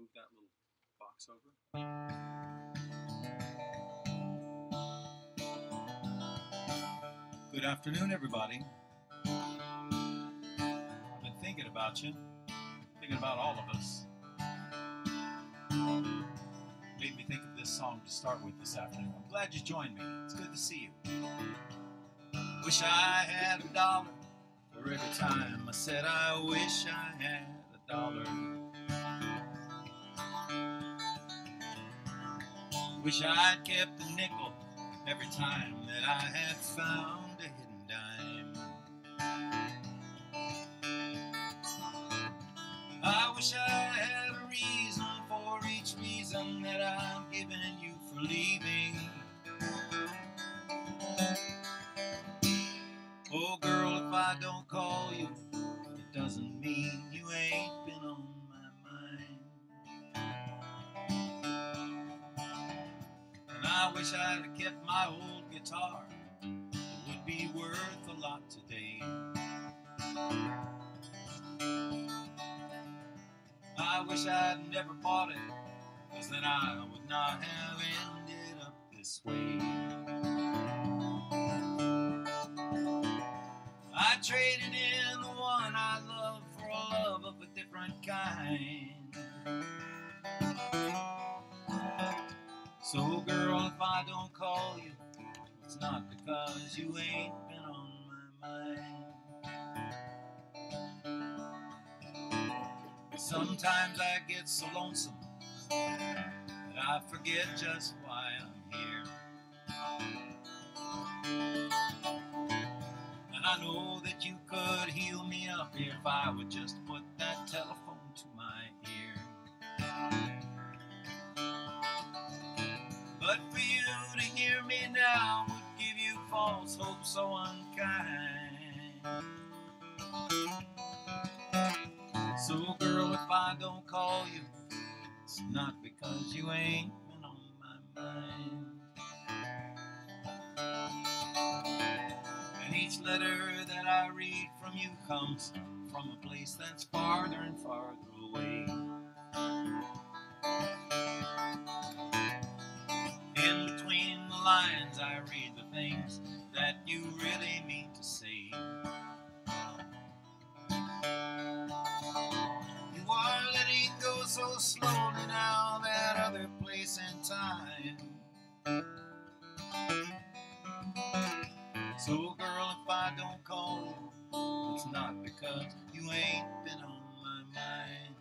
move that little box over. Good afternoon, everybody. I've been thinking about you, thinking about all of us. Made me think of this song to start with this afternoon. I'm glad you joined me. It's good to see you. Wish I had $1 for every time I said I wish I had $1. Wish I'd kept a nickel every time that I had found a hidden dime. I wish I had a reason for each reason that I'm giving you for leaving. Oh girl, if I don't call you, it doesn't mean you ain't been on my mind. And I wish I'd have kept my old guitar. It would be worth a lot today. I wish I'd never bought it, 'cause then I would not have ended up this way. I traded in the one I love for a love of a different kind. So girl, if I don't call you, it's not because you ain't been on my mind. Sometimes I get so lonesome that I forget just why I'm here. And I know that you could heal me up if I would just put that telephone to my ear. But for you to hear me now would give you false hope so unkind. So girl, if I don't call you, it's not because you ain't been on my mind. And each letter that I read from you comes from a place that's farther and farther away. In between the lines I read the things that you really mean to say. You are letting go so slowly now, that other place and time. So girl, if I don't call you, it's not because you ain't been on my mind.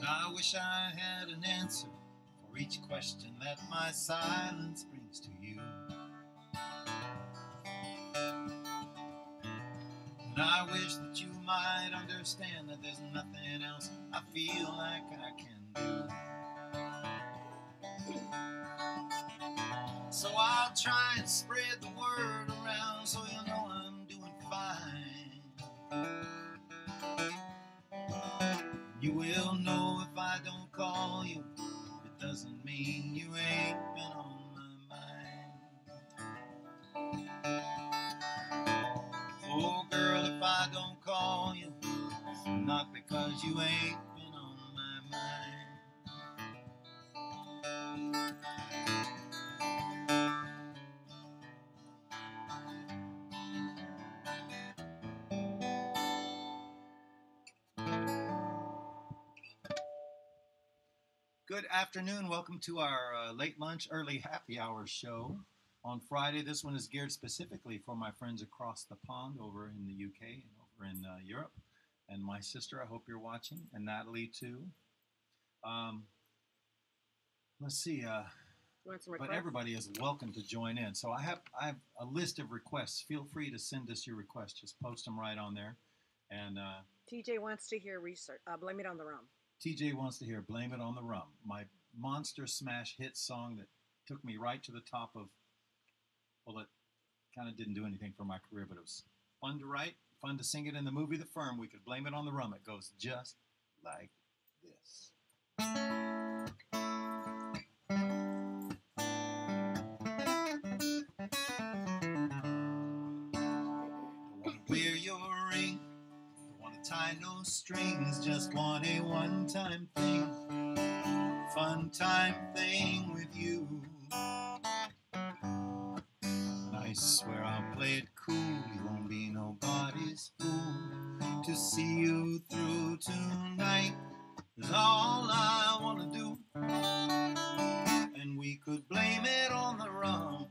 I wish I had an answer for each question that my silence brings to you. And I wish that you might understand that there's nothing else I feel like I can do. So I'll try and spread the word around so you'll know I'm doing fine. You will know if I don't call you, it doesn't mean you ain't been on my mind. Oh girl, if I don't call you, it's not because you ain't been on my mind. Good afternoon. Welcome to our late lunch, early happy hour show on Friday. This one is geared specifically for my friends across the pond over in the UK and over in Europe. And my sister, I hope you're watching, and Natalie too. Let's see. Want some But requests? everybody is welcome to join in. So I have a list of requests. Feel free to send us your requests. Just post them right on there. And TJ wants to hear research. Blame It on the Rum. TJ wants to hear "Blame It on the Rum," my monster smash hit song that took me right to the top of. Well, it kind of didn't do anything for my career, but it was fun to write, fun to sing it in the movie The Firm. We could blame it on the rum. It goes just like this. Wear your ring, don't want to tie no strings, just want a one-time thing, fun time thing with you. And I swear I'll play it cool, you won't be nobody's fool. To see you through tonight is all I want to do. And we could blame it on the rum.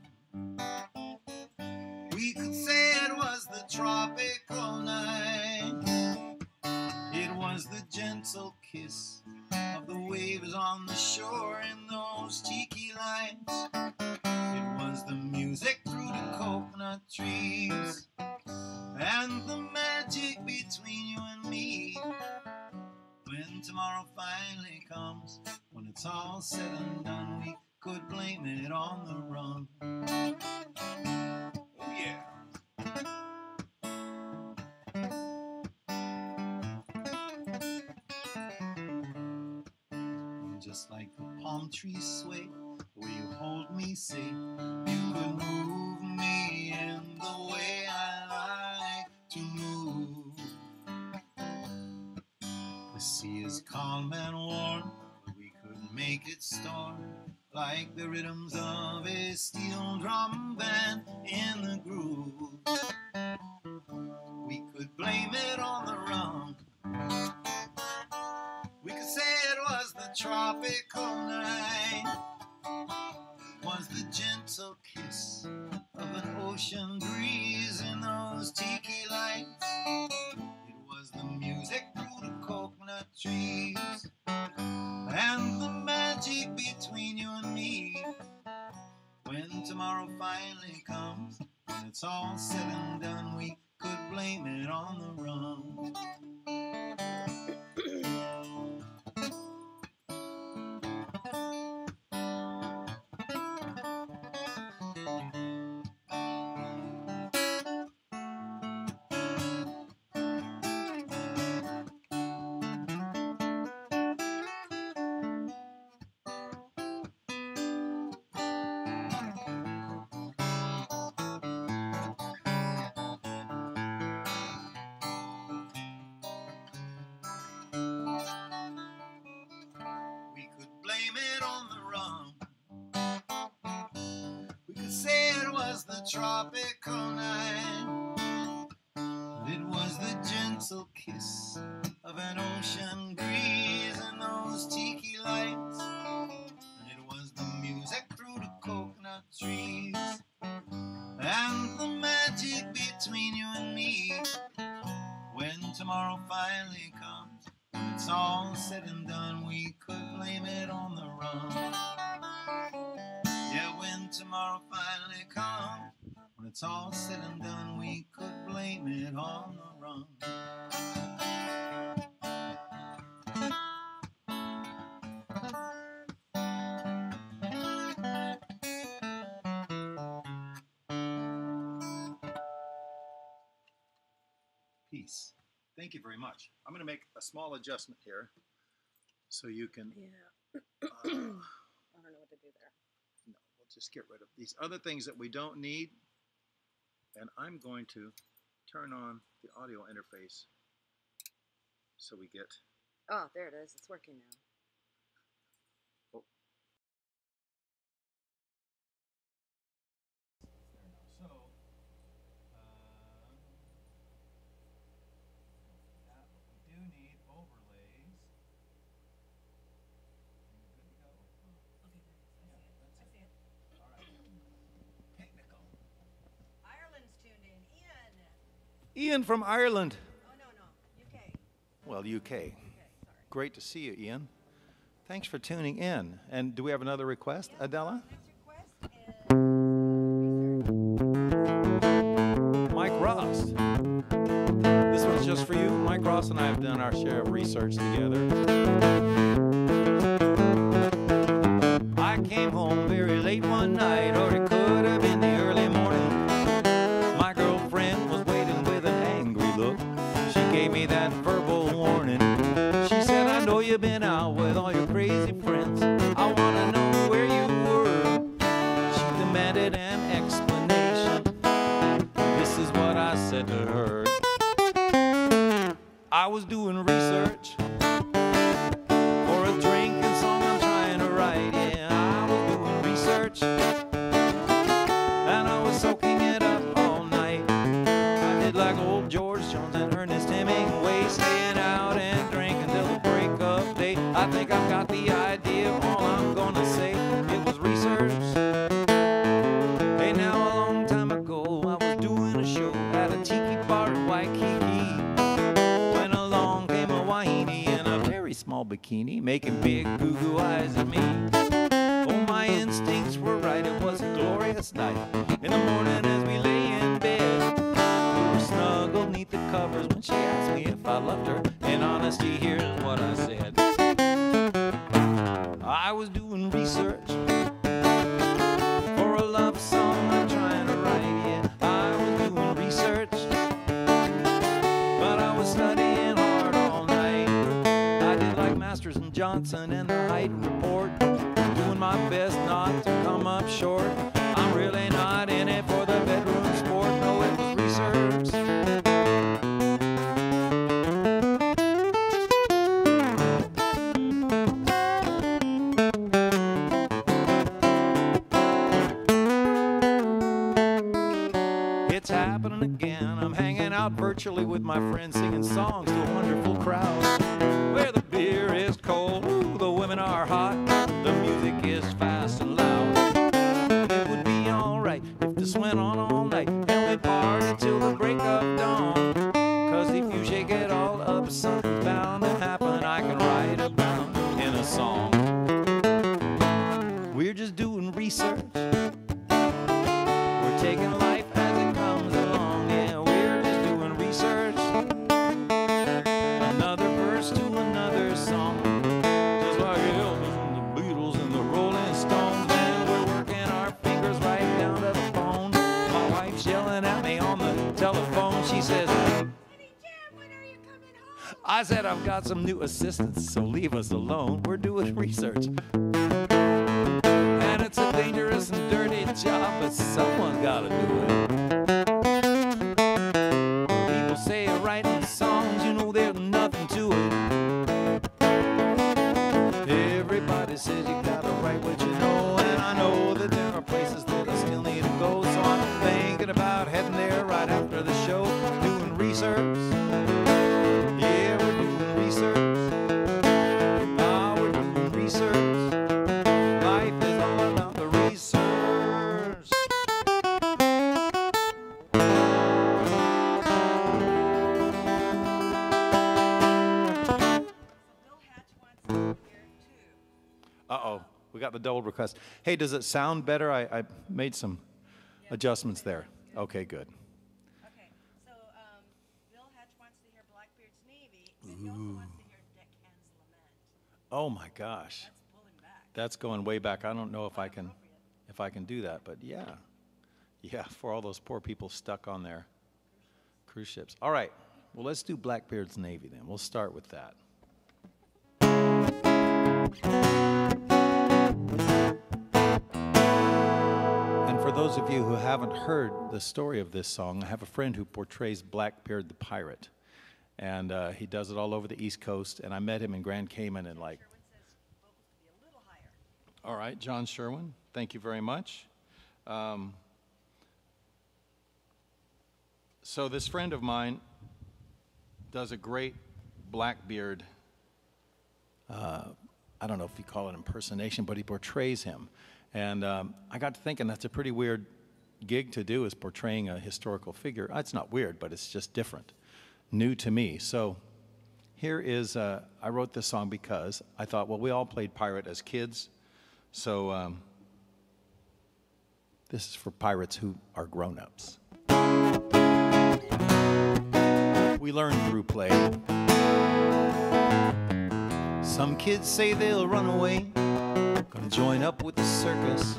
We could say it was the tropical night. It was the gentle kiss of the waves on the shore in those tiki lights. It was the music through the coconut trees and the magic between you and me. When tomorrow finally comes, when it's all said and done, we could blame it on the rum. Oh yeah. Just like the palm trees sway, the way you hold me safe, you could move me in the way I like to move. The sea is calm and warm, but we could make it storm, like the rhythms of a steel drum band in the groove. We could blame it on the rum. We could say it was the tropical night, was the gentle kiss of an ocean breeze in those tiki lights. It was the music through the coconut trees and the magic between you and me. When tomorrow finally comes, when it's all said and done, we could blame it on the rum. We could blame it on the rum. We could say it was the tropical night. It was the gentle kiss of an ocean breeze and those tiki lights. And it was the music through the coconut trees and the magic between you and me. When tomorrow finally comes, when it's all said and done, we could blame it on the rum. Yeah, when tomorrow finally comes, when it's all said and done, we could blame it on the rum. Peace. Thank you very much. I'm going to make a small adjustment here so you can... Yeah. I don't know what to do there. No, we'll just get rid of these other things that we don't need. And I'm going to turn on the audio interface so we get... Oh, there it is. It's working now. Oh. So, we do need overlays. Good to go. Okay, I see it. All right. Technical. Ireland's tuned in. Ian from Ireland. Oh, no, UK. Well, UK. Okay, sorry. Great to see you, Ian. Thanks for tuning in. And do we have another request, Adela? Next request is Mike Ross. This one's just for you. Mike Ross and I have done our share of research together. I came home very late one night, or it could have been the early morning. My girlfriend was waiting with an angry look. She gave me that verbal warning. She said, I know you've been out with all your crazy friends. I want to know where you were. She demanded an explanation. This is what I said to her. I was doing research for a drinking song I'm trying to write. Yeah, I was doing research, and I was soaking it up all night. I did like old George Jones and Ernest Hemingway, staying out and drinking till the break of day. I think I've got the idea of all I'm gonna say. It was research. Hey, now a long time ago, I was doing a show at a tiki bar in Waikiki. Small bikini, making big goo-goo eyes at me. Oh, my instincts were right, it was a glorious night. In the morning as we lay in bed, we were snuggled neath the covers when she asked me if I loved her. In honesty, here's what I said. I was doing research for a love song I'm trying to write. Yeah, I was doing research, but I was studying hard all night. I did like Masters and Johnson and the Height Report, doing my best not to come up short. I'm really not in it for the bedroom sport. No, it was research. It's happening again. I'm hanging out virtually with my friends, singing songs to a wonderful crowd. Where the beer is cold, ooh, the women are hot, the music is fast and loud. It would be alright if this went on all night, and we party till the break of dawn. Cause if you shake it all up, something's bound to happen. I can write about in a song. We're just doing research. We're taking life as it comes along. Yeah, we're just doing research. Another verse to another song. Just like Elvis and the Beatles and the Rolling Stones. Man, we're working our fingers right down to the bone. My wife's yelling at me on the telephone. She says, Honey Jim, when are you coming home? I said, I've got some new assistants, so leave us alone. We're doing research. And it's a dangerous and dirty job, but someone gotta do it. People say writing songs, you know there's nothing to it. Everybody says you gotta write what you know, and I know that there are places that I still need to go. So I'm thinking about heading there right after the show, doing research. Yeah, we're doing research. Ah, we're doing research. Life is all about the research. Bill Hatch wants to hear too. Uh-oh, we got the double request. Hey, does it sound better? I made some adjustments there. Okay, good. Okay, so Bill Hatch wants to hear Blackbeard's Navy, and he also wants to hear Deckhand's Lament. Oh my gosh, That's pulling back. that's going way back. I don't know if I can do that, but yeah, for all those poor people stuck on their cruise ships. All right, well, let's do Blackbeard's Navy then. We'll start with that. And for those of you who haven't heard the story of this song, I have a friend who portrays Blackbeard the pirate. And he does it all over the East Coast. And I met him in Grand Cayman and like... Sherwin says vocals to be a little higher. All right, John Sherwin, thank you very much. So this friend of mine does a great Blackbeard, I don't know if you call it impersonation, but he portrays him. And I got to thinking that's a pretty weird gig to do, is portraying a historical figure. It's not weird, but it's just different, new to me. So Here is, I wrote this song because I thought, well, we all played pirate as kids. So this is for pirates who are grown-ups. We learn through play. Some kids say they'll run away, gonna join up with the circus.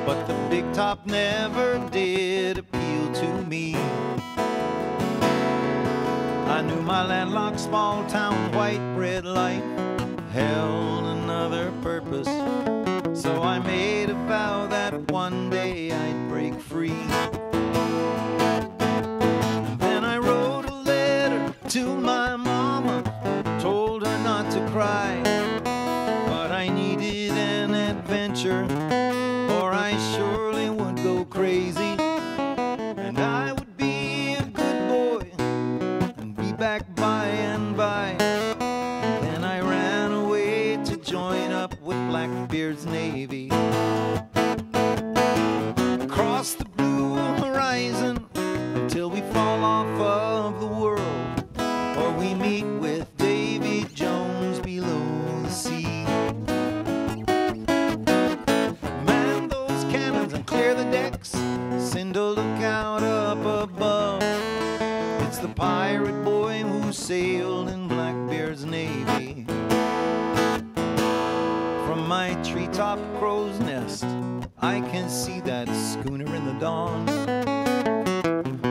But the big top never did appeal to me. I knew my landlocked small town white bread life held another purpose. So I made a vow that one day I'd break free. And then I wrote a letter to my mama, told her not to cry, but I needed an adventure or I surely would go crazy. And I would be a good boy and be back by and by. And then I ran away to join up with Blackbeard's Navy. Across the blue horizon until we fall off of the world, or we meet with Davy Jones below the sea. Man those cannons and clear the decks, send a lookout up above. It's the pirate boy who sailed in Blackbeard's Navy. From my treetop crow's nest, I can see that schooner in the dawn.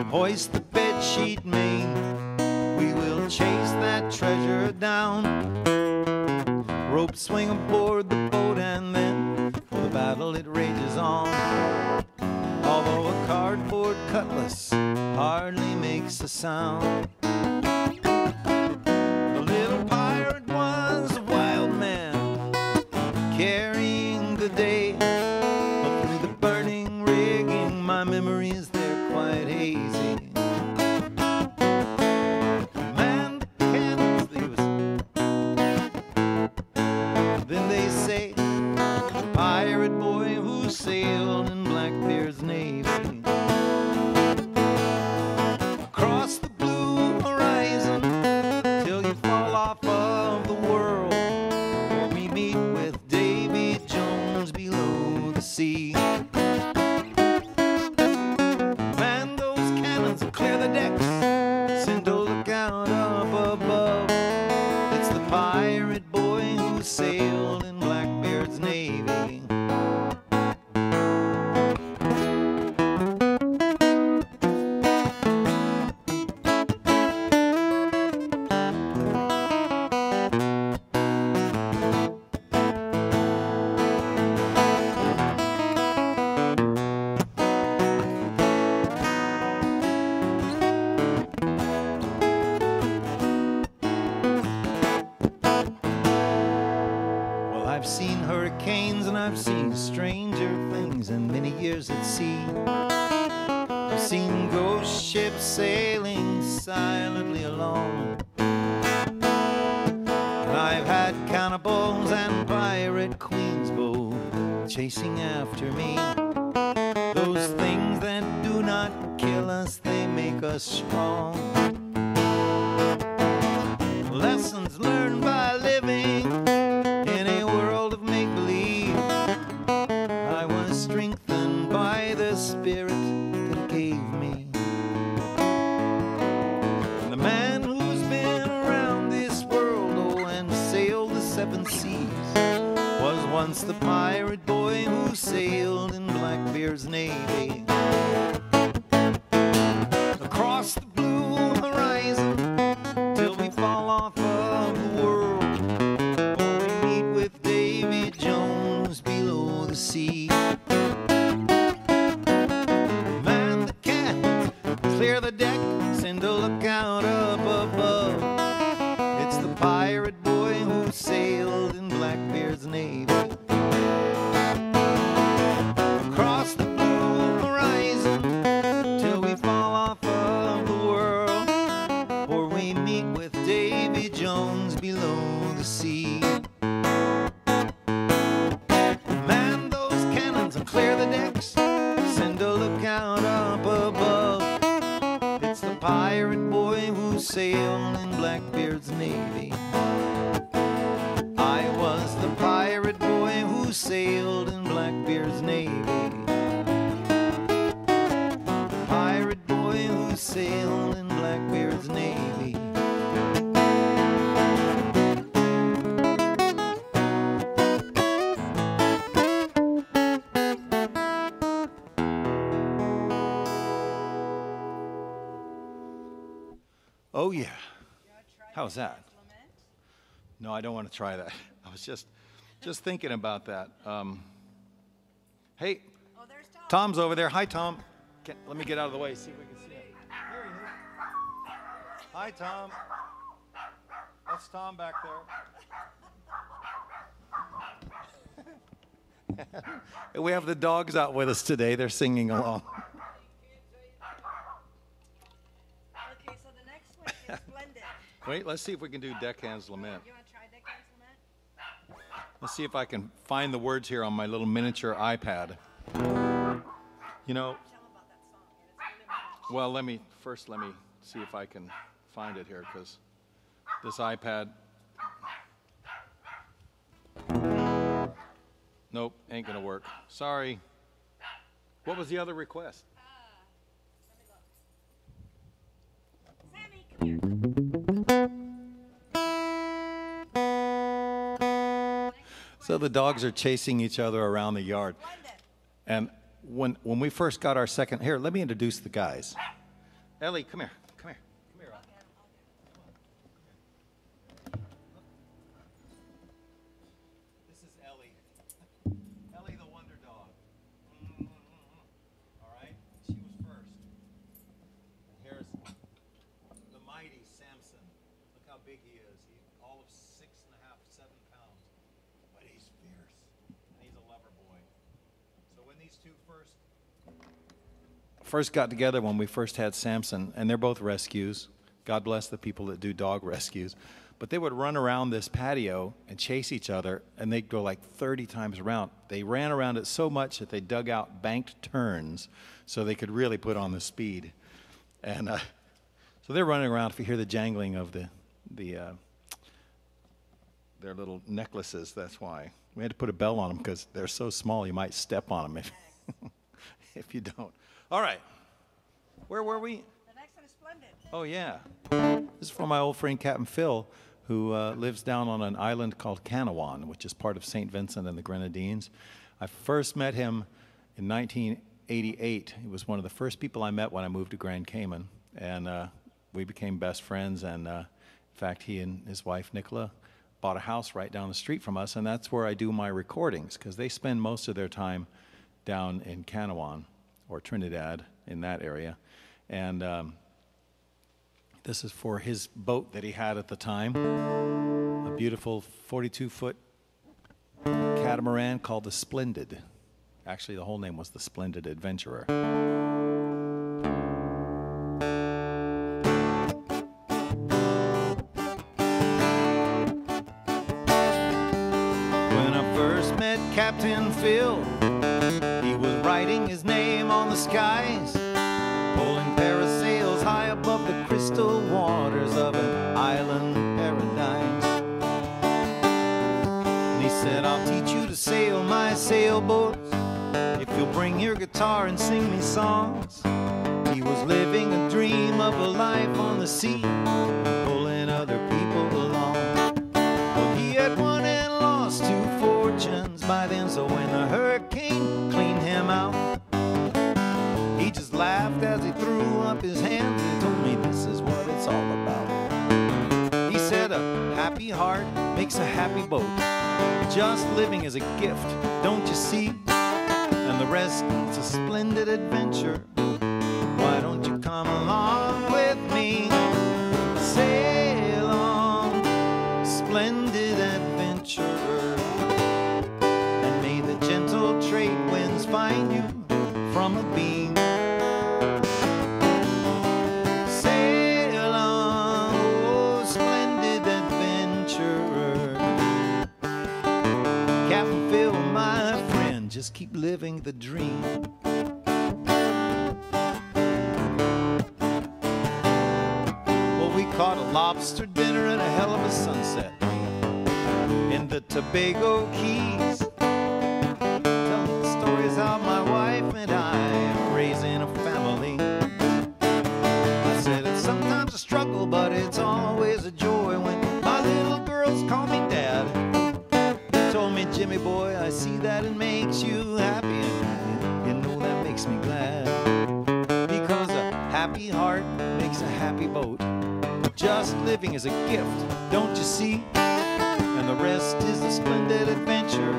Hoist the bedsheet main, we will chase that treasure down. Rope swing aboard the boat and then for the battle it rages on. Although a cardboard cutlass hardly makes a sound. The little pirate was a wild man, carrying the day. But through the burning rigging, my memories, they're quite hazy. Man, the cannons, then they say, the pirate boy who sailed in Blackbeard's Navy. Across the blue horizon till you fall off of the world, or we meet with Davy Jones below the sea. Man those cannons and clear the decks, send a lookout up above. It's the pirate boy who sailed in Blackbeard's Navy. I've seen hurricanes and I've seen stranger things in many years at sea. I've seen ghost ships sailing silently along. And I've had cannibals and pirate queens both chasing after me. Those things that do not kill us, they make us strong. Lessons learned by living in a world of make-believe. I was strengthened by the spirit that gave me. And the man who's been around this world, oh, and sailed the seven seas, was once the pirate boy who sailed in Blackbeard's Navy. Across the blue horizon till we fall off of the world, or we meet with Davy Jones below the sea. Man the cannons, clear the deck, send a lookout up above. It's the pirate boy who sailed in Blackbeard's Navy. Across the blue horizon till we fall off of the world, or we meet with Davy Jones below the sea. Man those cannons and clear the decks, send a lookout up above. It's the pirate boy who sailed in Blackbeard's Navy. I was the pirate boy who sailed in Blackbeard's Navy. The pirate boy who sailed in Blackbeard's Navy. Oh yeah. How's that? No, I don't want to try that. I was just thinking about that. Hey, Oh, there's Tom. Tom's over there. Hi, Tom. Let me get out of the way, see if we can see him. There he is. Hi, Tom. That's Tom back there. We have the dogs out with us today. They're singing along. Okay, so the next one is Splendid. Wait, let's see if we can do Deckhand's Lament. You want to try Deckhand's Lament? Let's see if I can find the words here on my little miniature iPad. You know, Tell them about that song. And it's really much. well, let me see if I can find it here, because this iPad. Nope, ain't gonna work. Sorry. What was the other request? Let me look. Sammy, come here. So the dogs are chasing each other around the yard. Splendid. And when we first got our second, here, let me introduce the guys. Ellie, come here. Come here. Come here. This is Ellie. Ellie the Wonder Dog. All right? She was first. And here's the mighty Samson. Look how big he is. He's all of 6.5, 7 pounds. But he's fierce. And he's a lover boy. So when these two first got together, when we first had Samson, and they're both rescues. God bless the people that do dog rescues. But they would run around this patio and chase each other, and they'd go like 30 times around. They ran around it so much that they dug out banked turns so they could really put on the speed. And so they're running around. If you hear the jangling of their little necklaces, that's why. We had to put a bell on them because they're so small you might step on them if you don't. All right. Where were we? The next one is Splendid. Oh, yeah. This is from my old friend Captain Phil, who lives down on an island called Canawan, which is part of St. Vincent and the Grenadines. I first met him in 1988. He was one of the first people I met when I moved to Grand Cayman. And we became best friends. And in fact, he and his wife, Nicola, bought a house right down the street from us. And that's where I do my recordings, because they spend most of their time down in Canawan, or Trinidad, in that area. And this is for his boat that he had at the time, a beautiful 42-foot catamaran called the Splendid. Actually, the whole name was the Splendid Adventurer. When I first met Captain Phil, he was writing his name on the skies, pulling parasails high above the crystal waters of an island paradise. And he said, I'll teach you to sail my sailboats if you'll bring your guitar and sing me songs. He was living a dream of a life on the sea, pulling other people along. Well, he had won and lost 2 fortunes by then, so when the hurricane cleaned him out, he just laughed as he threw up his hands and told me this is what it's all about. He said a happy heart makes a happy boat. Just living is a gift, don't you see? And the rest is a splendid adventure. Why don't you come along with me? Sail on, splendid adventurer. And may the gentle trade winds find you from a beam. Sail on, oh splendid adventurer. Captain Phil, my friend, just keep living the dream. Well, we caught a lobster dinner and a hell of a sunset in the Tobago Keys. Telling the stories how my wife and I are raising a family. I said it's sometimes a struggle, but it's always a joy when my little girls call me Dad. They told me, Jimmy boy, I see that it makes you happy, and you know that makes me glad. Because a happy heart makes a happy boat. Just living is a gift, don't you see? And the rest is a splendid adventure.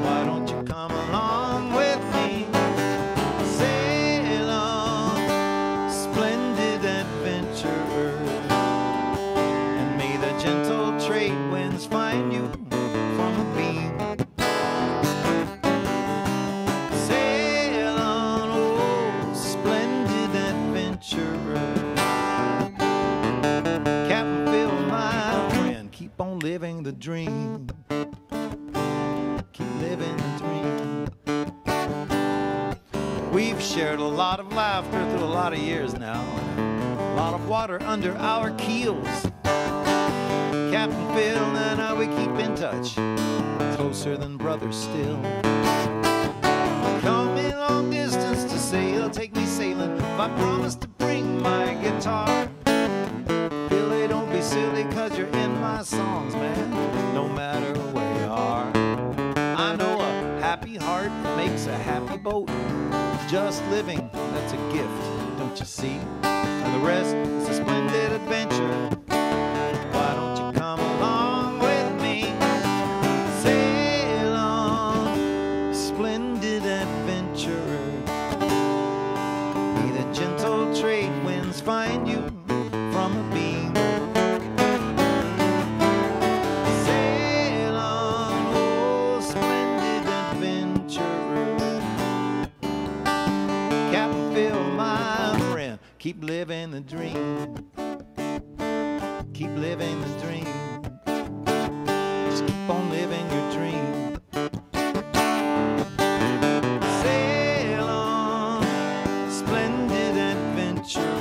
Why don't you come along with me? Sail on, splendid adventure. And may the gentle trade winds find you from a beam. Sail on, oh, splendid adventure. Captain Phil, my friend, keep on living the dream. Keep living the dream. We've shared a lot of laughter through a lot of years now. A lot of water under our keels. Captain Phil and I, we keep in touch, closer than brothers still. Come in long distance to sail, take me sailing if I promise to bring my guitar. Billy, don't be silly, 'cause you're in my songs, man, no matter where you are. I know a happy heart makes a happy boat. Just living, that's a gift, don't you see? And the rest is a splendid adventure. Why don't you come along with me? Sail on, splendid adventure. May the gentle trade winds find you from a beam. Sail on, oh, splendid adventure. Captain Phil, my friend, keep living the dream. Keep living the dream. Just keep on living your dream. Sail on, splendid adventure.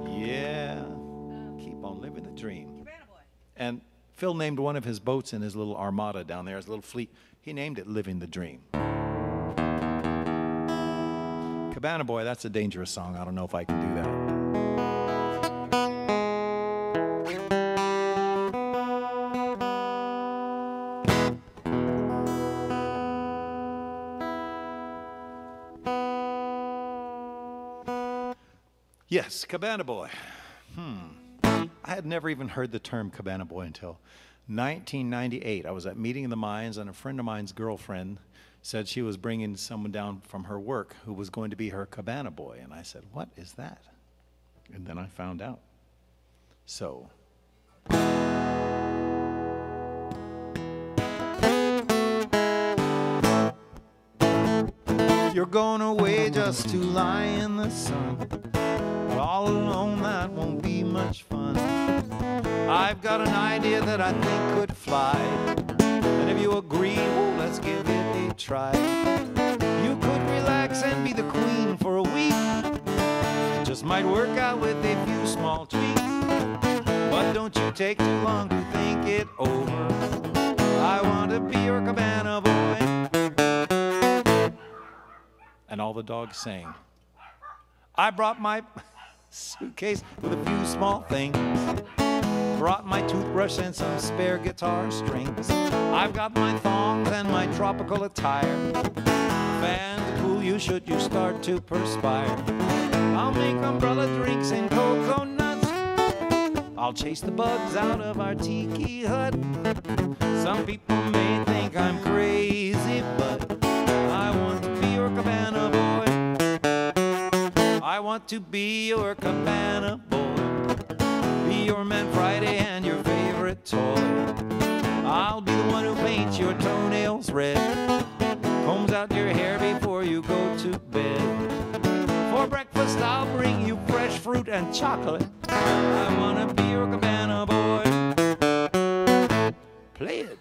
Yeah, keep on living the dream. Cabana Boy. And Phil named one of his boats in his little armada down there, his little fleet. He named it Living the Dream. Cabana Boy, that's a dangerous song. I don't know if I can do that. Yes, Cabana Boy. I had never even heard the term Cabana Boy until 1998. I was at Meeting of the Minds, and a friend of mine's girlfriend said she was bringing someone down from her work who was going to be her Cabana Boy. And I said, what is that? And then I found out. So. You're going away just to lie in the sun. But all alone, that won't be much fun. I've got an idea that I think could fly. And if you agree, well, let's give it a try. You could relax and be the queen for a week. It just might work out with a few small tweaks. But don't you take too long to think it over. I want to be your Cabana Boy. And all the dogs sang. I brought my suitcase with a few small things. Brought my toothbrush and some spare guitar strings. I've got my thongs and my tropical attire. Fan to cool you should you start to perspire. I'll make umbrella drinks and cocoa nuts. I'll chase the bugs out of our tiki hut. Some people may think I'm crazy, but I want to be your Cabana Boy. I want to be your Cabana Boy. Be your man Friday and your favorite toy. I'll be the one who paints your toenails red. Combs out your hair before you go to bed. For breakfast I'll bring you fresh fruit and chocolate. I wanna be your Cabana Boy. Play it.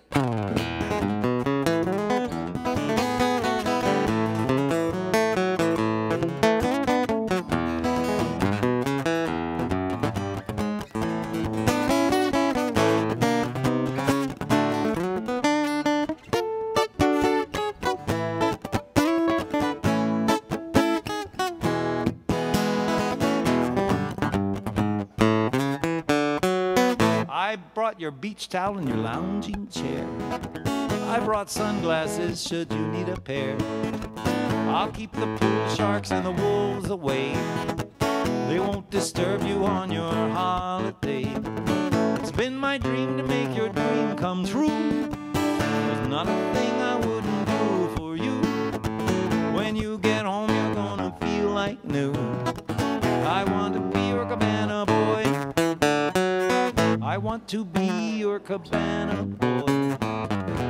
brought your beach towel and your lounging chair. I brought sunglasses should you need a pair. I'll keep the pool sharks and the wolves away. They won't disturb you on your holiday. It's been my dream to make your dream come true. There's not a thing I wouldn't do for you. When you get home, you're gonna feel like new. I want to be your cabana boy. I want to be your cabana boy.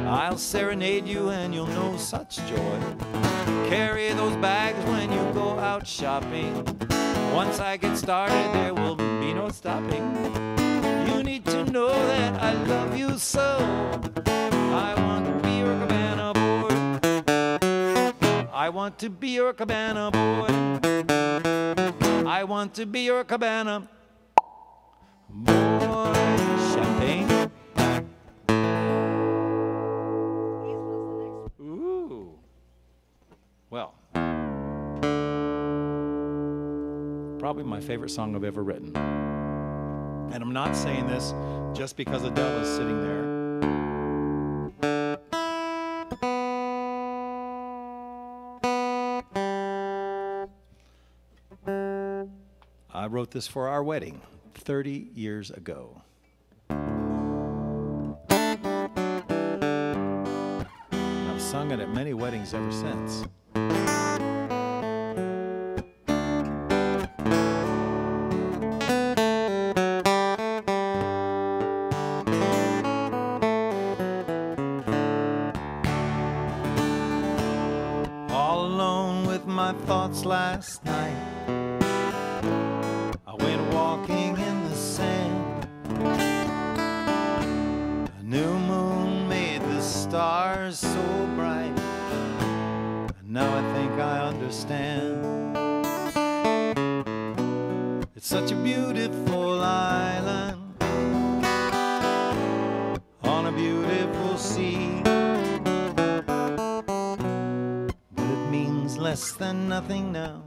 I'll serenade you and you'll know such joy. Carry those bags when you go out shopping. Once I get started, there will be no stopping. You need to know that I love you so. I want to be your cabana boy. I want to be your cabana boy. I want to be your cabana boy. Champagne. Ooh. Well, probably my favorite song I've ever written. And I'm not saying this just because Adele is sitting there. I wrote this for our wedding 30 years ago. I've sung it at many weddings ever since. All alone with my thoughts last night, I went walking in the sand. A new moon made the stars so bright, and now I think I understand. It's such a beautiful island on a beautiful sea, but it means less than nothing now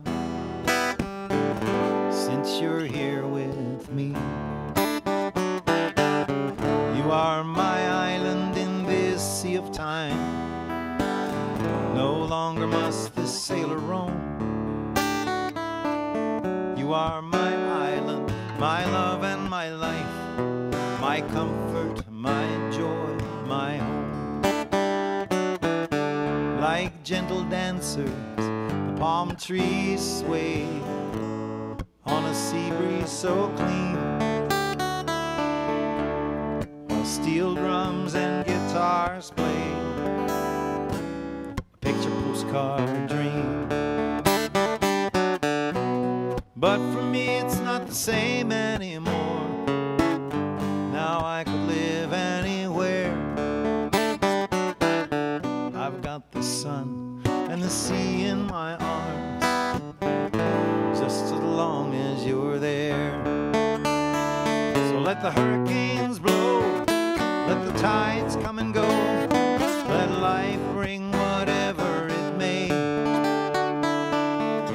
since you're here with me. You are my island in this sea of time. No longer must the sailor roam. You are my island, my love and my life, my comfort, my joy, my home. Like gentle dancers, the palm trees sway on a sea breeze so clean, while steel drums and guitars play a picture postcard dream. But for me it's not the same anymore. Now I could live anywhere. I've got the sun and the sea in my arms, just as long as you're there. So let the hurricanes blow, let the tides come and go, let life bring whatever it may.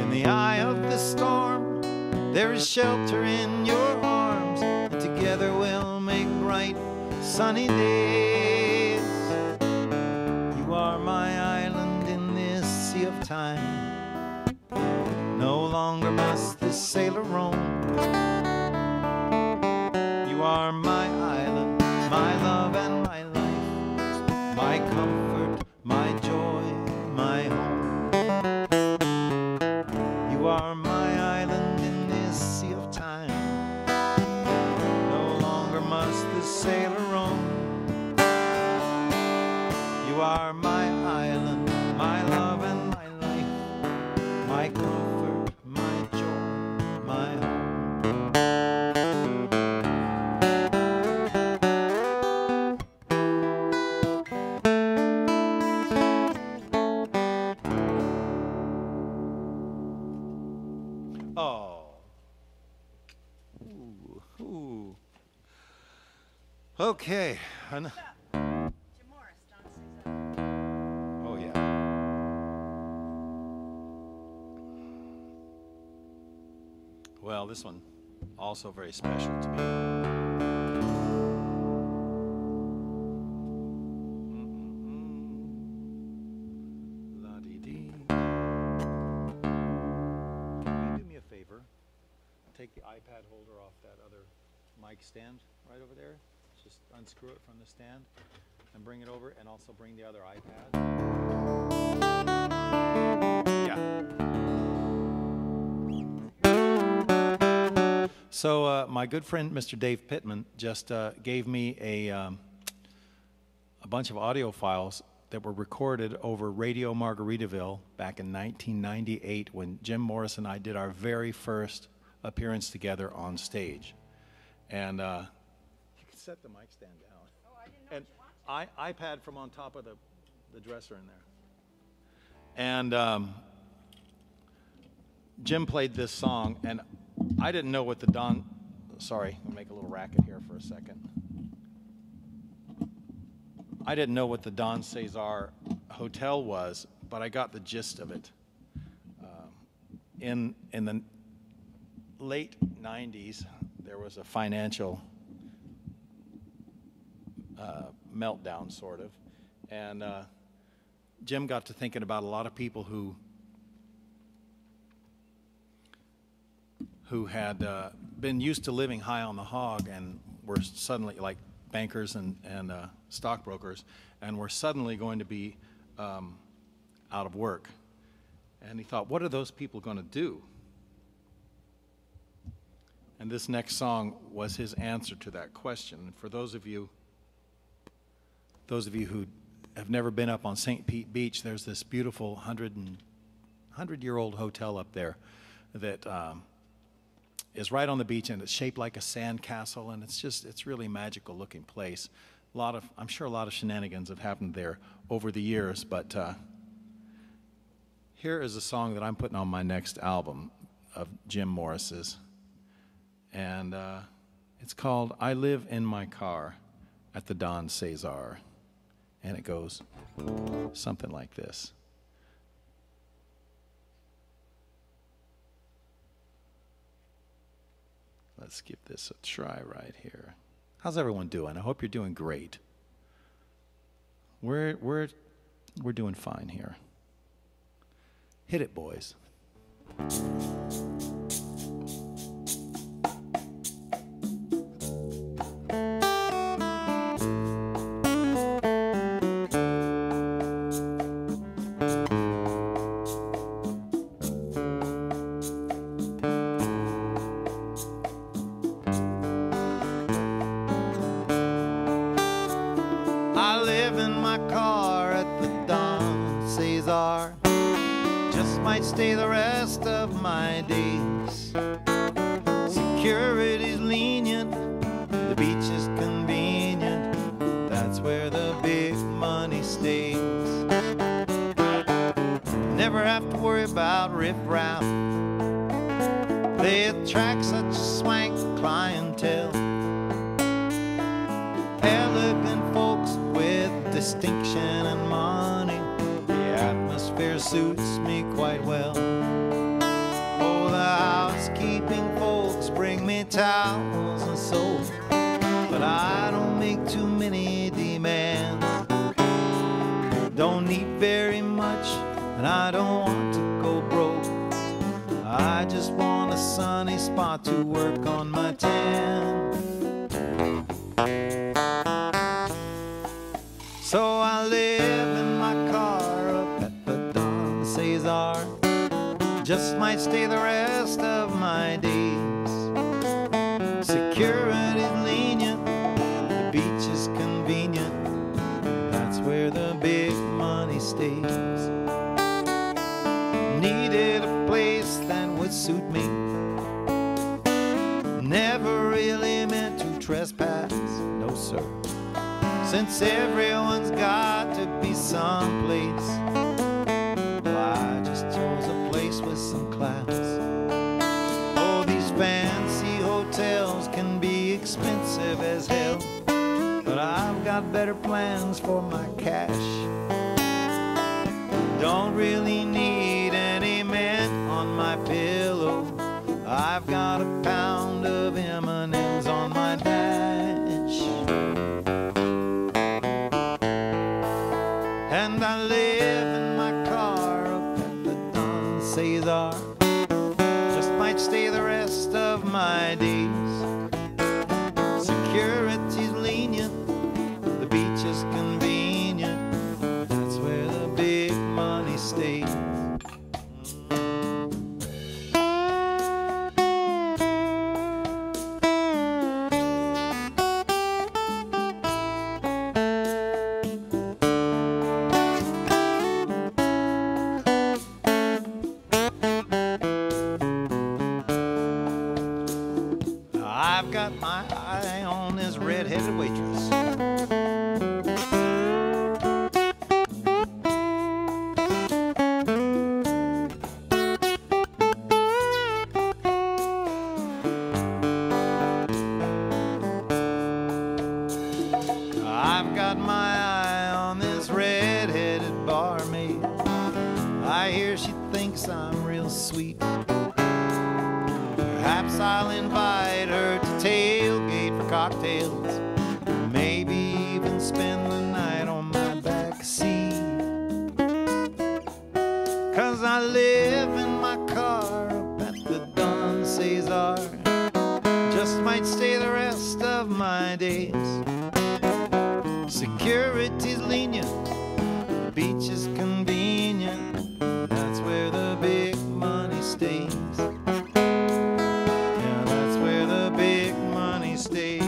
In the eye of the storm, there is shelter in your arms, and together we'll make bright sunny days. You are my island in this sea of time. No longer must the sailor roam. You are my island, my love and my life, my comfort, my joy, my home. You are my island in this sea of time. No longer must the sailor roam. You are my island, my love and my life, my comfort, my joy, my home. Oh. Ooh, ooh. Okay. Jim Morris, Don sings Oh, yeah. Well, this one also very special to me. take the iPad holder off that other mic stand right over there. Just unscrew it from the stand and bring it over, and also bring the other iPad. Yeah. So my good friend Mr. Dave Pittman just gave me a bunch of audio files that were recorded over Radio Margaritaville back in 1998 when Jim Morris and I did our very first appearance together on stage. And you can set the mic stand down. Oh, I didn't know And what you wanted. iPad from on top of the dresser in there. And Jim played this song, and I didn't know what the Don... Sorry, I'll make a little racket here for a second. I didn't know what the Don Cesar Hotel was, but I got the gist of it. In the late 90s, there was a financial meltdown, sort of. And Jim got to thinking about a lot of people who had been used to living high on the hog and were suddenly, like bankers and stockbrokers, and were suddenly going to be out of work. And he thought, what are those people going to do? And this next song was his answer to that question. And for those of you who have never been up on St. Pete Beach, there's this beautiful 100-year-old hotel up there that is right on the beach, and it's shaped like a sand castle, and it's really a magical looking place. I'm sure a lot of shenanigans have happened there over the years, but here is a song that I'm putting on my next album of Jim Morris's. And it's called I Live in My Car at the Don Cesar. And it goes something like this. Let's give this a try right here. How's everyone doing? I hope you're doing great. We're doing fine here. Hit it, boys. I live in my car at the Don Cesar. Just might stay the rest of my days. Security's lenient, the beach is convenient. That's where the big money stays. Never have to worry about riffraff. They attract such a swank clientele. Elegant folks with distinction and money. The atmosphere suits me quite well. Oh, the housekeeping folks bring me towels and soap, but I don't make too many demands. Don't need very much, and I don't want to go broke. I just want a sunny spot to work on my tan. So I live in my car up at the Don Cesar. Just might stay the rest of my days. Security's lenient, the beach is convenient. That's where the big money stays. Needed a place that would suit me. Never really meant to trespass, no sir. Since everyone's got to be someplace, well, I just chose a place with some class. Oh, these fancy hotels can be expensive as hell, but I've got better plans for my cash. Don't really need any mint on my pillow. I've got a pound of M&Ms on my dash. And I live in my car up at the Don Cesar. Just might stay the rest of of my days. Security's lenient, the beach is convenient. That's where the big money stays. I've got my eye on this red-headed waitress. I've got my eye on this red-headed barmaid. I hear she thinks I'm real sweet. Perhaps I'll invite her to tailgate for cocktails, maybe even spend the night on my back seat. 'Cause I live in my car up at the Don Cesar, just might stay the rest of my days. Security's lenient, the beach is convenient, that's where the big money stays. That's where the big money stays.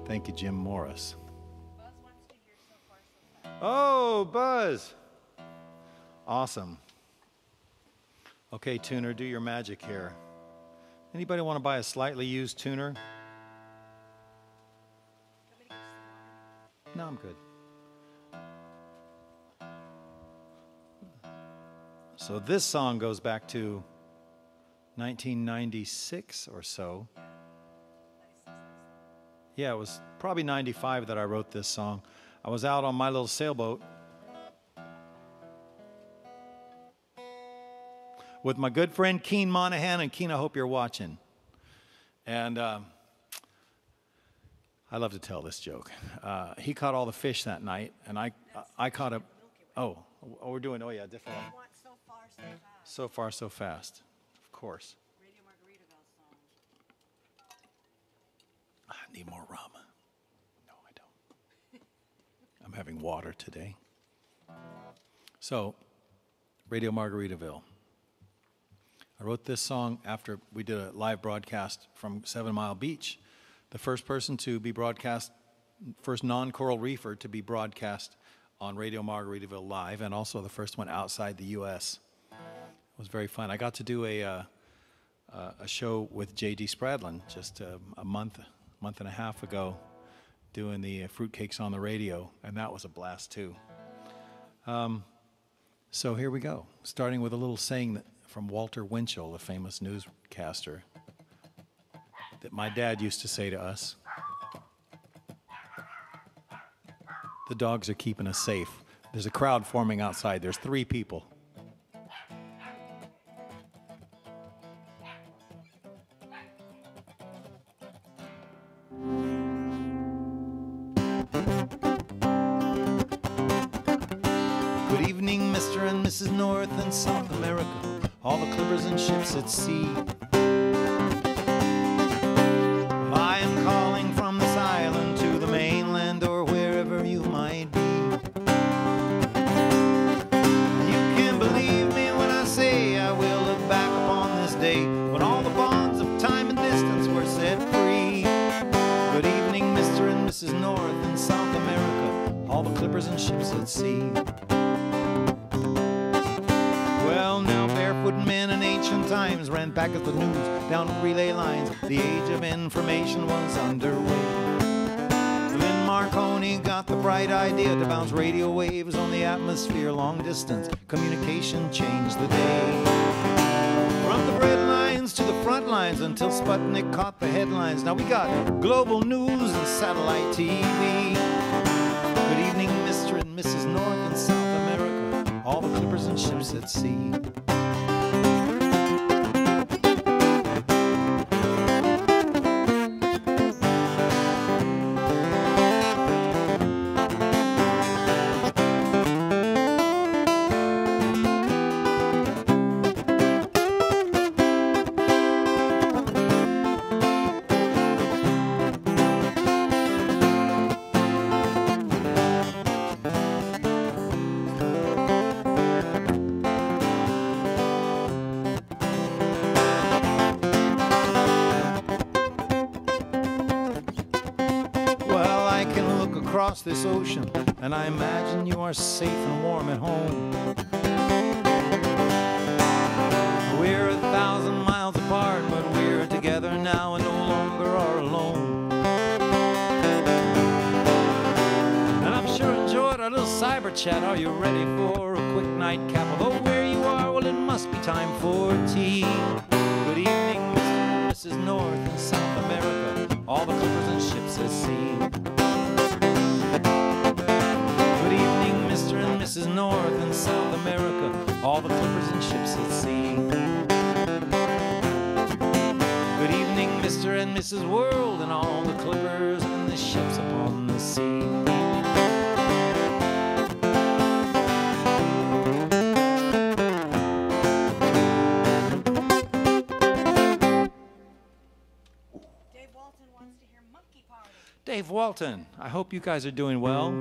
Thank you, Jim Morris. Buzz wants to hear So Far So Fast. Oh, Buzz. Awesome. Okay, tuner, do your magic here. Anybody want to buy a slightly used tuner? No, I'm good. So this song goes back to 1996 or so. Yeah, it was probably 95 that I wrote this song. I was out on my little sailboat with my good friend Keen Monahan. And Keen, I hope you're watching. And I love to tell this joke. He caught all the fish that night, and I caught a... Oh, we're doing... Oh, yeah, different one. Want So Far So Fast. So Far, So Fast. Of course. Radio Margaritaville song. I need more rum. No, I don't. I'm having water today. So, Radio Margaritaville. I wrote this song after we did a live broadcast from 7 Mile Beach. The first person to be broadcast, first non-coral reefer to be broadcast on Radio Margaritaville live, and also the first one outside the U.S. It was very fun. I got to do a show with J.D. Spradlin just a month and a half ago, doing the Fruitcakes on the Radio, and that was a blast too. So here we go, starting with a little saying that from Walter Winchell, a famous newscaster, that my dad used to say to us. The dogs are keeping us safe. There's a crowd forming outside. There's 3 people. Good evening, Mr. and Mrs. North and South America, all the clippers and ships at sea. I am calling from this island to the mainland or wherever you might be. You can believe me when I say I will look back upon this day when all the bonds of time and distance were set free. Good evening, Mr. and Mrs. North and South America, all the clippers and ships at sea. Well, now barefoot men in ancient times ran back at the news down relay lines. The age of information was underway. Then Marconi got the bright idea to bounce radio waves on the atmosphere long distance. Communication changed the day. From the bread lines to the front lines until Sputnik caught the headlines. Now we got global news and satellite TV. Good evening, ships at sea. Across this ocean, and I imagine you are safe and warm at home. We're 1,000 miles apart, but we're together now and no longer are alone. And I'm sure enjoyed our little cyber chat. Are you ready for a quick nightcap? Although where you are, well, it must be time for tea. Good evening, Mr. and Mrs. North and South America, all the clippers and ships at sea. Mr. and Mrs. North and South America, all the clippers and ships at sea. Good evening, Mr. and Mrs. World, and all the clippers and the ships upon the sea. Dave Walton wants to hear Monkey Party. Dave Walton, I hope you guys are doing well.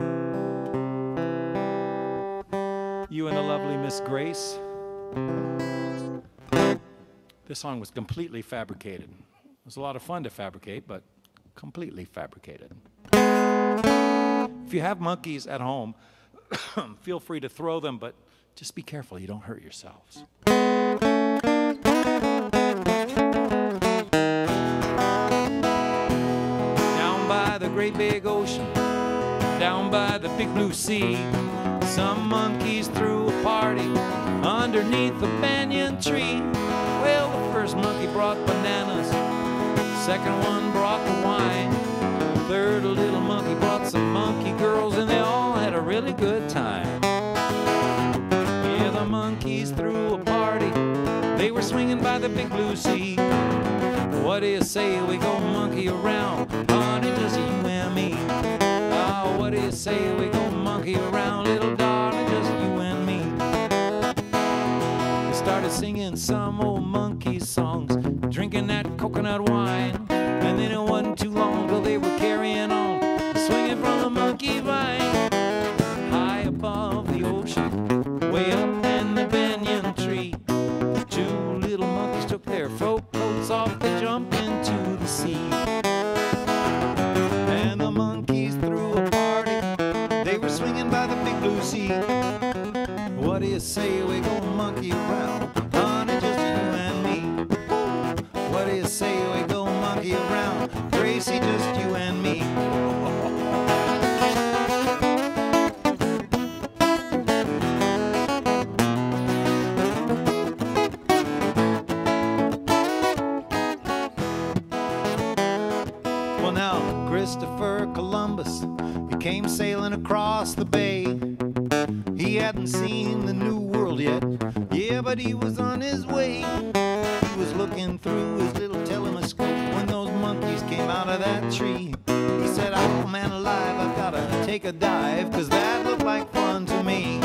You and the lovely Miss Grace. This song was completely fabricated. It was a lot of fun to fabricate, but completely fabricated. If you have monkeys at home, feel free to throw them, but just be careful you don't hurt yourselves. Down by the great big ocean, down by the big blue sea, some monkeys threw a party underneath the banyan tree. Well, the first monkey brought bananas, second one brought the wine, third little monkey brought some monkey girls, and they all had a really good time. Yeah, the monkeys threw a party, they were swinging by the big blue sea. What do you say we go monkey around, honey, just you and me? Oh, what do you say we go monkey around, little darling, just you and me? We started singing some old monkey songs, drinking that coconut wine, and then it wasn't too long till they were carrying on, swinging from the monkey vine. High above the ocean, way up in the banyan tree, two little monkeys took their faux coats off, they jumped into the sea. And the monkeys threw a party, they were swinging by the big blue sea. What do you say we go monkey around, honey, just you and me? What do you say we go monkey around, Gracie, just you and me? Well, now Christopher Columbus, he came sailing across the bay. He hadn't seen the new world yet, yeah, but he was on his way. He was looking through his little telescope when those monkeys came out of that tree. He said, oh man alive, I've gotta take a dive, 'cause that looked like fun to me.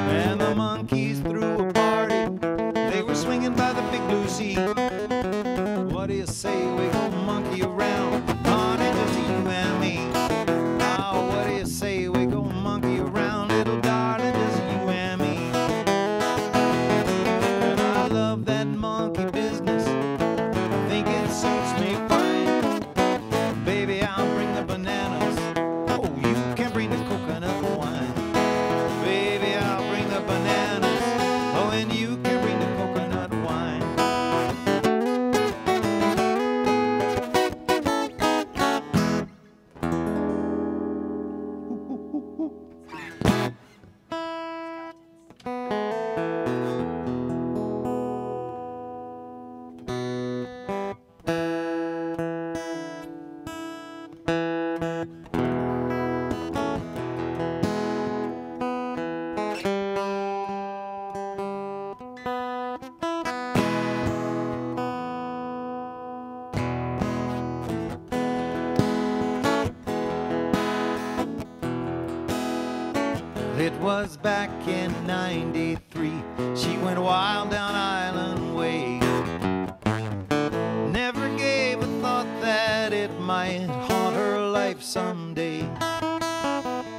And the monkeys threw a party, they were swinging by the big blue sea. What do you say we go monkey around, honey, just you and me? Oh, what do you say we go monkey around, little darling, just you and me? And I love that monkey business, I think it suits me fine. Baby, I'll bring the bananas, oh, you can bring the coconut wine. it was back in '93. She went wild down Island Way. Never gave a thought that it might haunt her life someday.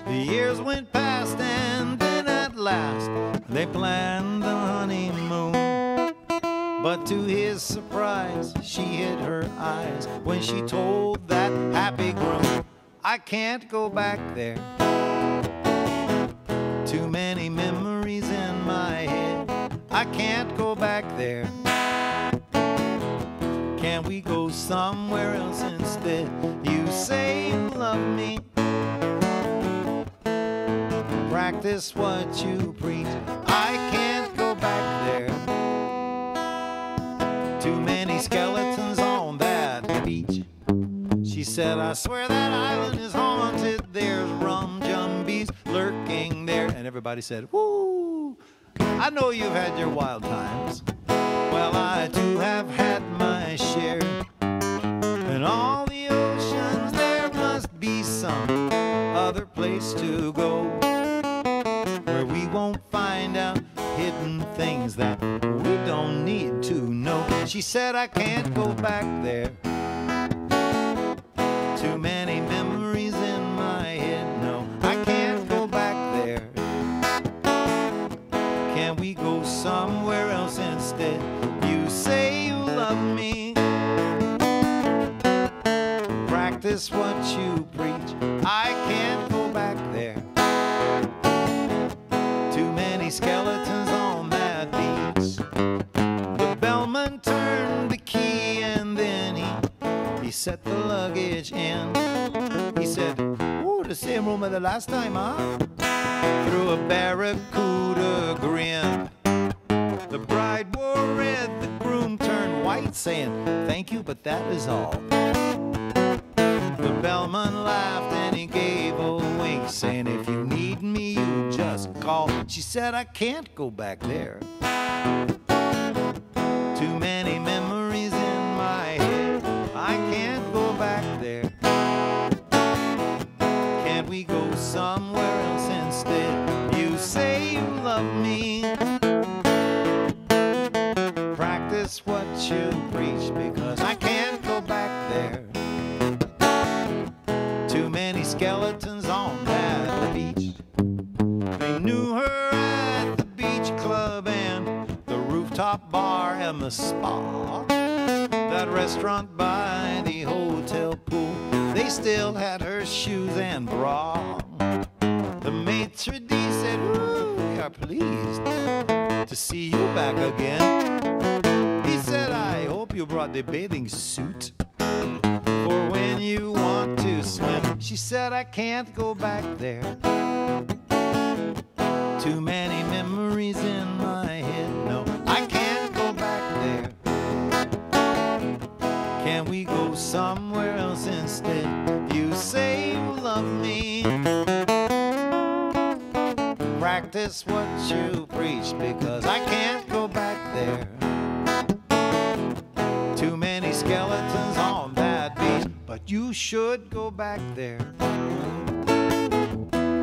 The years went past and then at last they planned the honeymoon. But to his surprise, she hid her eyes when she told that happy groom, I can't go back there. Too many memories in my head. I can't go back there. Can we go somewhere else instead? You say you love me. Practice what you preach. I can't go back there. Too many skeletons on that beach. She said, I swear that island is haunted. There's rum jumbies lurking there. And everybody said, woo! I know you've had your wild times. Well, I too have had my share. In all the oceans there must be some other place to go, where we won't find out hidden things that we don't need to know. She said, I can't go back there. Too many memories in my head. No, I can't go back there. Can we go somewhere else instead? You say you love me. Practice what you preach. I can't go back there. Too many skeletons on that beach. The bellman turned the key and then he set the luggage in. He said, oh, the same room as the last time, huh? Through a barracuda grin. The bride wore red, the groom turned white, saying, thank you, but that is all. The bellman laughed and he gave a wink, saying, if you need me, you just call. She said, I can't go back there. Too many memories in my head. I can't go back there. Can't we go somewhere else instead? You say you love me. Practice what you preach, because I can't go back there. Too many skeletons on that beach. They knew her at the beach club and the rooftop bar and the spa. That restaurant by the hotel pool, they still had her shoes and bra. The maitre d' said, ooh, we are pleased to see you back again. He said, I hope you brought the bathing suit for when you want to swim. She said, I can't go back there. Too many memories in my head. No, I can't go back there. Can we go somewhere else instead? You say you love me. Practice what you preach, because I can't go back there. Too many skeletons on that beach, but you should go back there.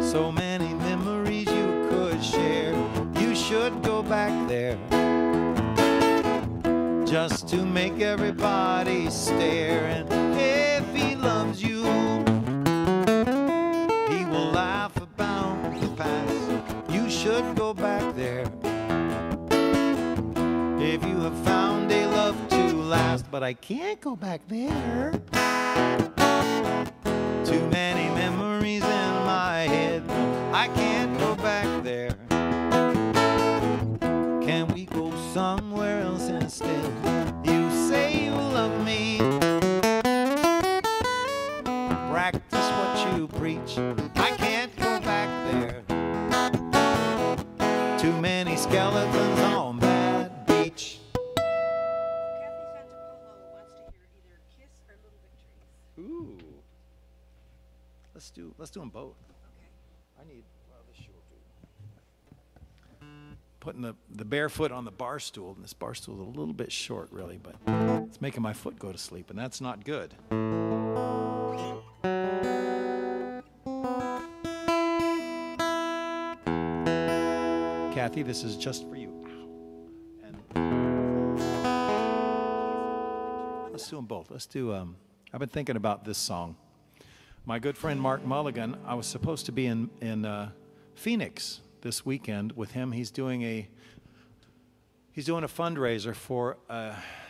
So many memories you could share. You should go back there, just to make everybody stare. And if he loves you, he will laugh about the past. You should go back there. If you have found a love to last, but I can't go back there. Too many memories in my head. I can't go back there. Can we go somewhere else instead? You say you love me. Practice what you preach. I can't go back there. Too many skeletons on that beach. Kathy Santapolo wants to hear either Kiss or Little Victories. Ooh. Let's do them both. Okay. I need, well, this shoe will do. Putting the bare foot on the bar stool, and this bar stool is a little bit short, really, but it's making my foot go to sleep, and that's not good. Kathy, this is just for you. And let's do them both. Let's do, I've been thinking about this song. My good friend Mark Mulligan, I was supposed to be in Phoenix this weekend with him. He's doing a fundraiser for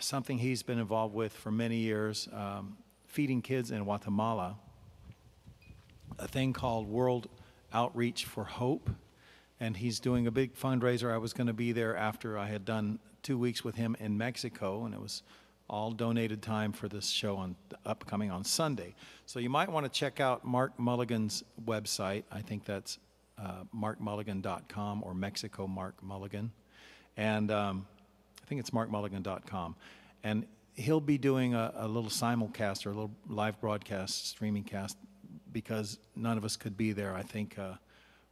something he's been involved with for many years, feeding kids in Guatemala, a thing called World Outreach for Hope. And he's doing a big fundraiser. I was going to be there after I had done 2 weeks with him in Mexico, and it was all donated time for this show upcoming on Sunday. So you might want to check out Mark Mulligan's website. I think that's markmulligan.com or Mexico Mark Mulligan. And I think it's markmulligan.com. And he'll be doing a little simulcast or a little live broadcast, streaming cast, because none of us could be there. I think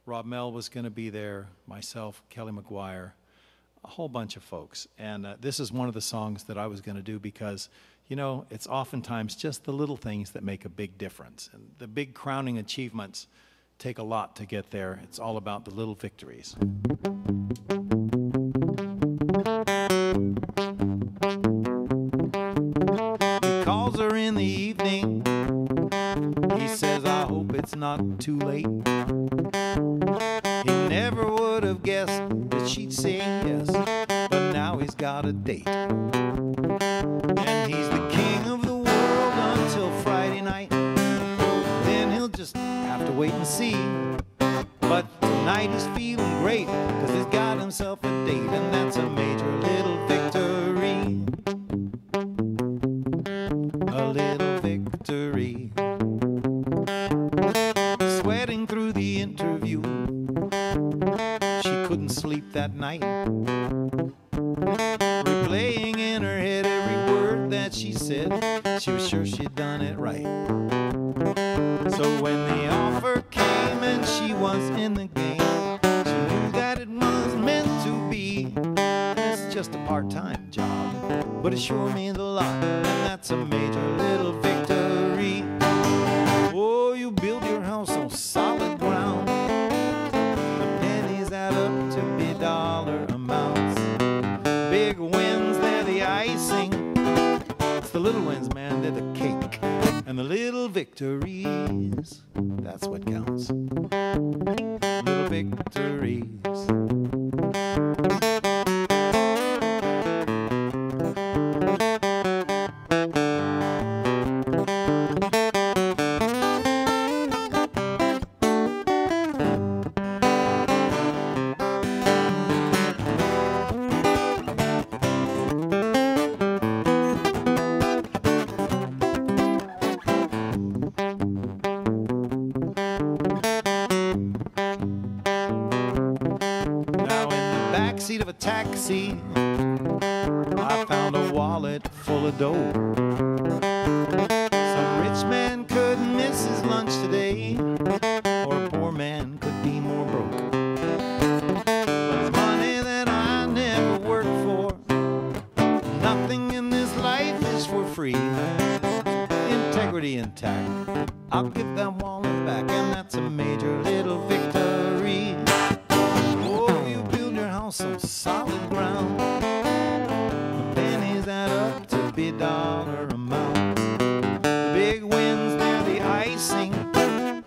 Rob Mell was going to be there, myself, Kelly McGuire, a whole bunch of folks. And this is one of the songs that I was going to do because, you know, it's oftentimes just the little things that make a big difference. And the big crowning achievements take a lot to get there. It's all about the little victories. He calls her in the evening. He says, I hope it's not too late. He never would have guessed that she'd say yes, but now he's got a date. And he's the king of the world until Friday night. Then he'll just have to wait and see. But tonight he's feeling great, cause he's got himself a date, and that's a major little victory. A little victory. Sweating through the interview, she couldn't sleep that night, replaying in her head every word that she said. She was sure she'd done it right. So when the offer came and she was in the game, she knew that it was meant to be. It's just a part-time job, but it sure means a lot, and that's a major little victory. Oh, you build your house on solid ground. The pennies add up to big dollar amounts. Big wins, they're the icing. It's the little wins, man, they're the cake. And the little victories, that's what counts. Little victories. Seat of a taxi, I found a wallet full of dough. Some rich man couldn't miss his lunch today, or a poor man could be more broke. But it's money that I never worked for. Nothing in this life is for free. Integrity intact, I'll give that wallet back, and that's a major little victory. Some solid ground. The pennies add up to big dollar amounts. The big wins, they're the icing. The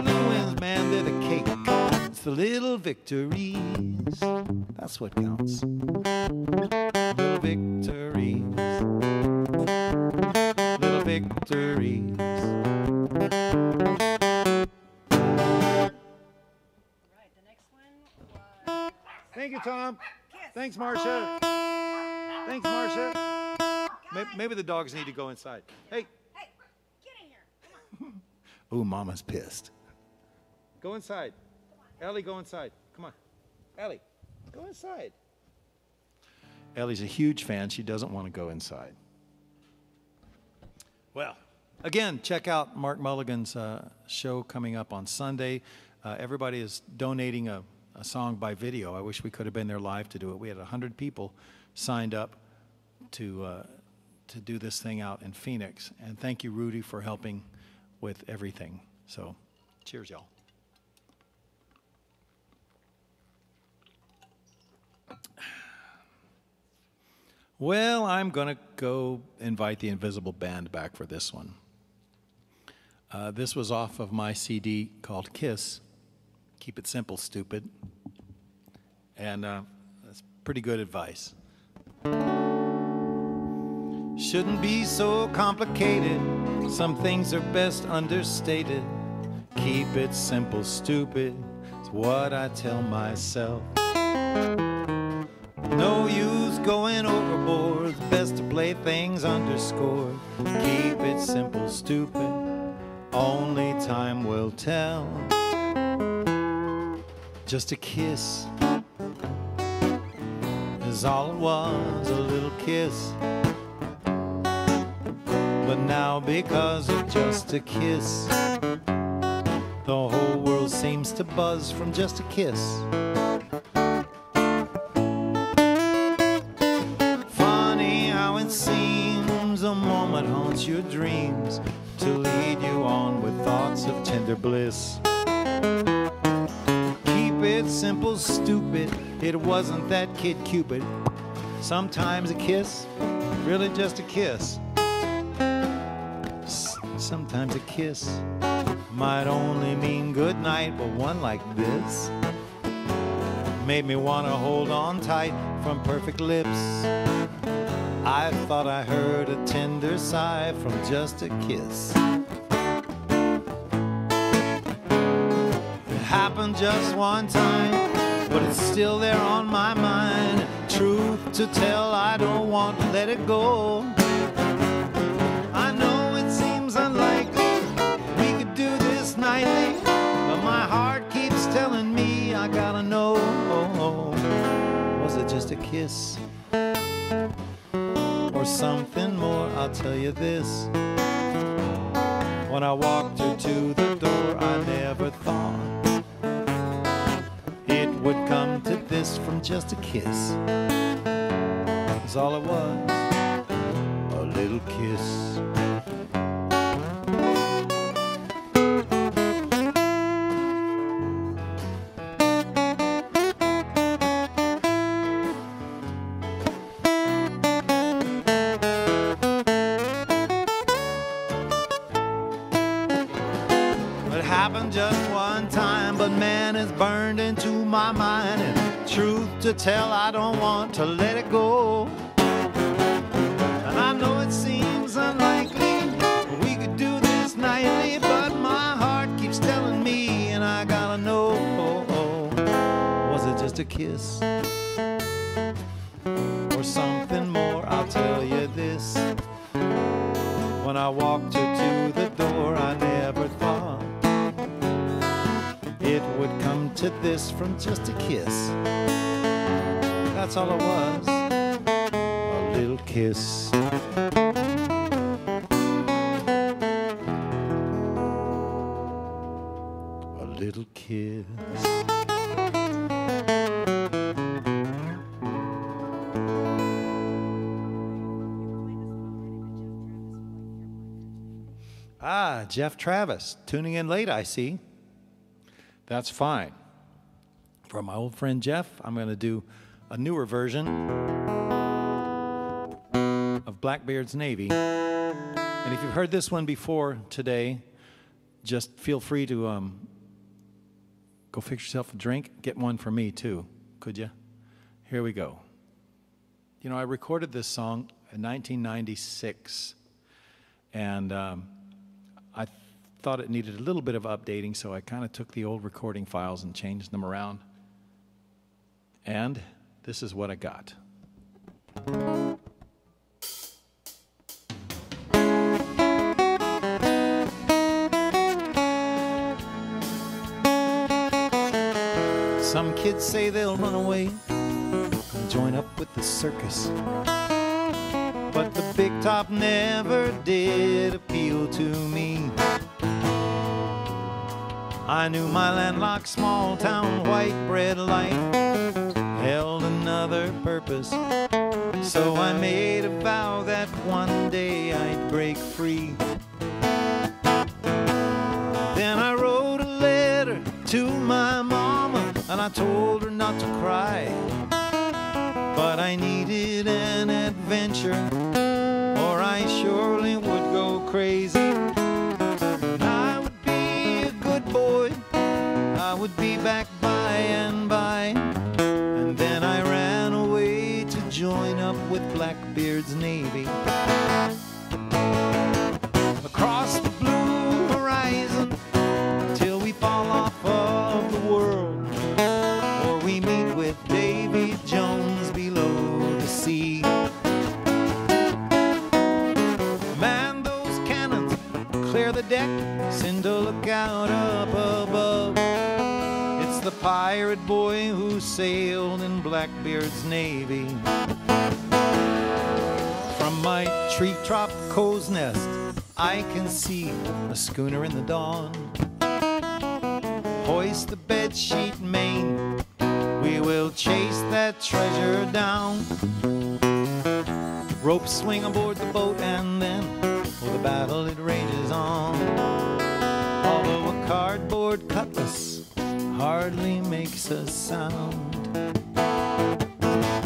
little wins, man, they're the cake. It's the little victories, that's what counts. Little victories. Little victories. Thank you, Tom. Thanks, Marcia. Thanks, Marcia. Maybe the dogs need to go inside. Hey. Hey, get in here. Come on. Ooh, Mama's pissed. Go inside. Ellie, go inside. Come on. Ellie, go inside. Ellie's a huge fan. She doesn't want to go inside. Well, again, check out Mark Mulligan's show coming up on Sunday. Everybody is donating a song by video. I wish we could have been there live to do it. We had 100 people signed up to do this thing out in Phoenix. And thank you, Rudy, for helping with everything. So, cheers, y'all. Well, I'm going to go invite the Invisible Band back for this one. This was off of my CD called Kiss. Keep it simple, stupid. And that's pretty good advice. Shouldn't be so complicated. Some things are best understated. Keep it simple, stupid. It's what I tell myself. No use going overboard. It's best to play things underscored. Keep it simple, stupid. Only time will tell. Just a kiss is all it was, a little kiss. But now because of just a kiss, the whole world seems to buzz from just a kiss. Funny how it seems a moment haunts your dreams to lead you on with thoughts of tender bliss. Keep it simple, stupid. It wasn't that kid Cupid. Sometimes a kiss, really just a kiss. Sometimes a kiss might only mean good night, but one like this made me want to hold on tight from perfect lips. I thought I heard a tender sigh from just a kiss. It happened just one time, but it's still there on my mind. Truth to tell, I don't want to let it go. I know it seems unlikely we could do this nightly, but my heart keeps telling me I gotta know. Was it just a kiss or something more? I'll tell you this. When I walked her to the door, I never thought it would come to this from just a kiss. That's all it was, a little kiss. It happened just one time, but man, it's burned into my mind. And truth to tell, I don't want to let it go. And I know it seems unlikely we could do this nightly, but my heart keeps telling me, and I gotta know. Was it just a kiss or something more? I'll tell you this. When I walked her to the door, I never thought it would come to this from just a kiss. That's all it was, a little kiss. A little kiss. Ah, Jeff Travis, tuning in late, I see. That's fine. For my old friend Jeff, I'm going to do a newer version of Blackbeard's Navy. And if you've heard this one before today, just feel free to go fix yourself a drink. Get one for me, too, could you? Here we go. You know, I recorded this song in 1996, and I thought it needed a little bit of updating, so I kind of took the old recording files and changed them around. And this is what I got. Some kids say they'll run away and join up with the circus, but the big top never did appeal to me. I knew my landlocked small town white bread life held another purpose, so I made a vow that one day I'd break free. Then I wrote a letter to my mama, and I told her not to cry. I needed an adventure, or I surely would go crazy. I would be a good boy, I would be back by and by. And then I ran away to join up with Blackbeard's Navy. Across the blue horizon, till we fall off of the world, or we meet with Davy Jones below the sea. Man those cannons, clear the deck, send a lookout up above. It's the pirate boy who sailed in Blackbeard's Navy. From my tree-top crow's nest, I can see a schooner in the dawn. Hoist the bedsheet main, we will chase that treasure down. Ropes swing aboard the boat and then, oh, the battle it rages on. Although a cardboard cutlass hardly makes a sound.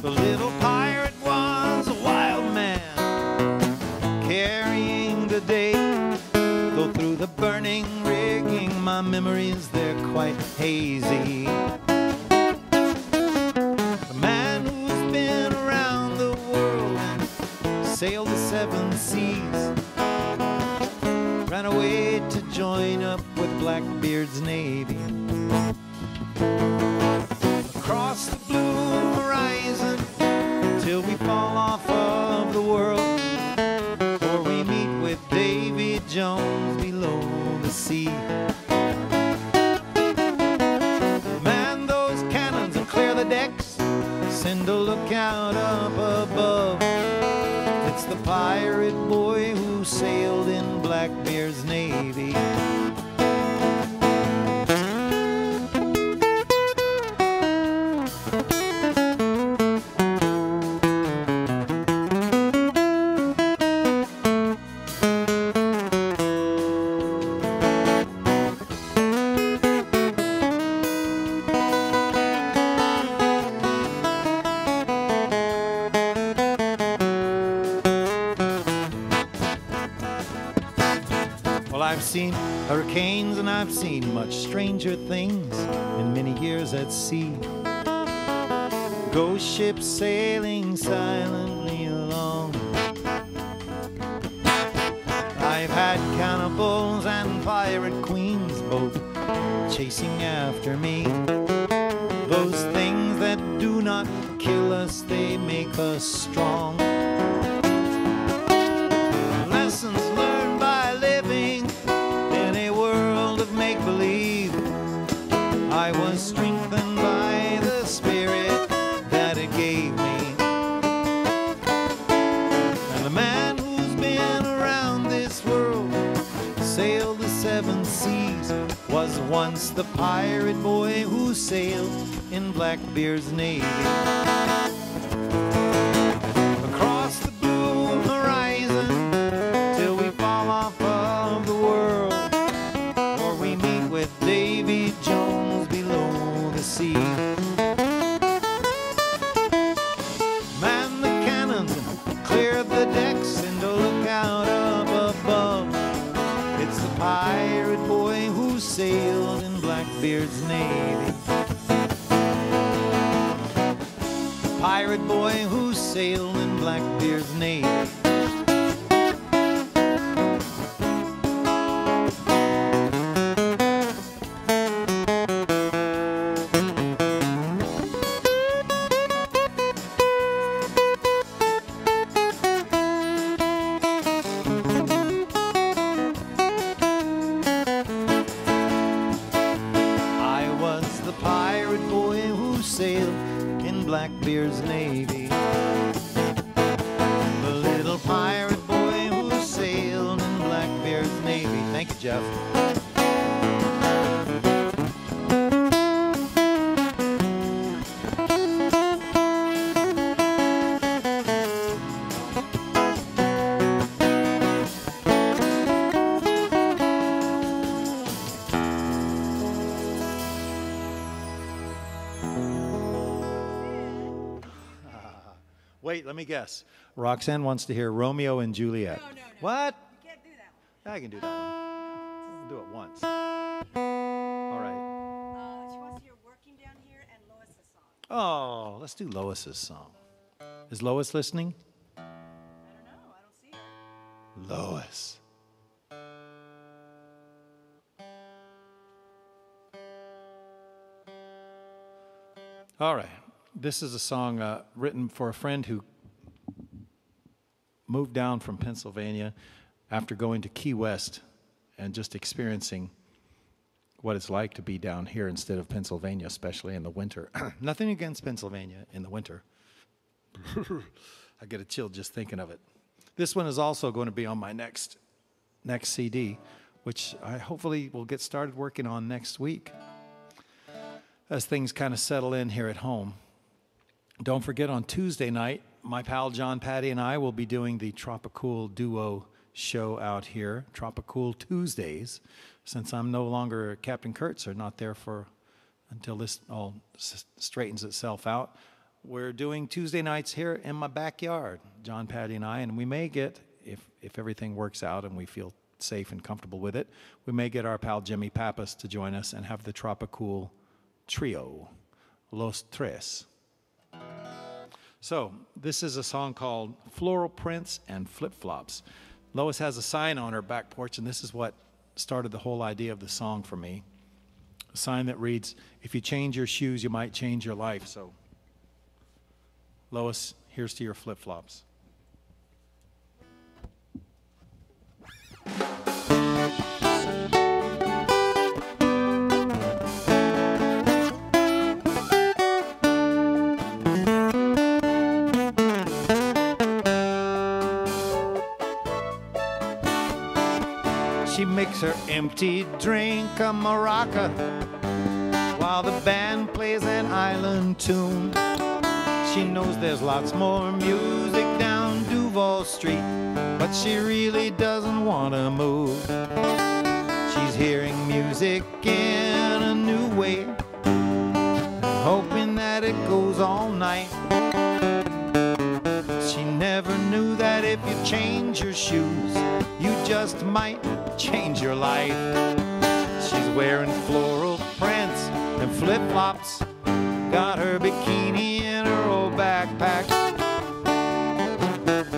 The little pirate was a wild man, carrying the day. Though through the burning rigging, my memories, they're quite hazy. The man who's been around the world and sailed the 7 seas ran away to join up with Blackbeard's Navy. Across the blue horizon, till we fall off of the world, or we meet with Davy Jones below the sea. Man those cannons and clear the decks, send a lookout up above. It's the pirate boy who sailed in Blackbeard's Navy. I've seen hurricanes and I've seen much stranger things in many years at sea. Ghost ships sailing silently along. I've had cannibals and pirate queens both chasing after me. Those things that do not kill us, they make us strong. Lessons learned by living in a world of make-believe. I was strengthened by the spirit that it gave me. And the man who's been around this world, sailed the 7 seas, was once the pirate boy who sailed in Blackbeard's Navy. Across the blue horizon, till we fall off of the world, or we meet with Davy Jones below the sea. Man the cannons and clear the decks and a lookout up above. It's the pirate boy who sailed in Blackbeard's Navy. The pirate boy who sailed in Blackbeard's Navy. Blackbeard's Navy. The little pirate boy who sailed in Blackbeard's Navy. Thank you, Jeff. Wait, let me guess. Roxanne wants to hear Romeo and Juliet. No. What? You can't do that one. I can do that one. We'll do it once. All right. She wants to hear Working Down Here and Lois's song. Oh, let's do Lois's song. Is Lois listening? I don't know. I don't see her. Lois. All right. This is a song written for a friend who moved down from Pennsylvania after going to Key West and just experiencing what it's like to be down here instead of Pennsylvania, especially in the winter. Nothing against Pennsylvania in the winter. I get a chill just thinking of it. This one is also going to be on my next CD, which I hopefully will get started working on next week as things kind of settle in here at home. Don't forget, on Tuesday night, my pal John Patty and I will be doing the Tropicool Duo show out here, Tropicool Tuesdays, since I'm no longer Captain Kurtz, or not there until this all straightens itself out. We're doing Tuesday nights here in my backyard, John Patty and I, and we may get, if everything works out and we feel safe and comfortable with it, we may get our pal Jimmy Pappas to join us and have the Tropicool Trio, Los Tres. So this is a song called Floral Prints and Flip-Flops. Lois has a sign on her back porch, and this is what started the whole idea of the song for me. A sign that reads, if you change your shoes, you might change your life. So, Lois, here's to your flip-flops. She makes her empty drink a maraca while the band plays an island tune. She knows there's lots more music down Duval Street, but she really doesn't want to move. She's hearing music in a new way, hoping that it goes all night. She never knew that if you change your shoes, you just might change your life. She's wearing floral prints and flip-flops, got her bikini in her old backpack.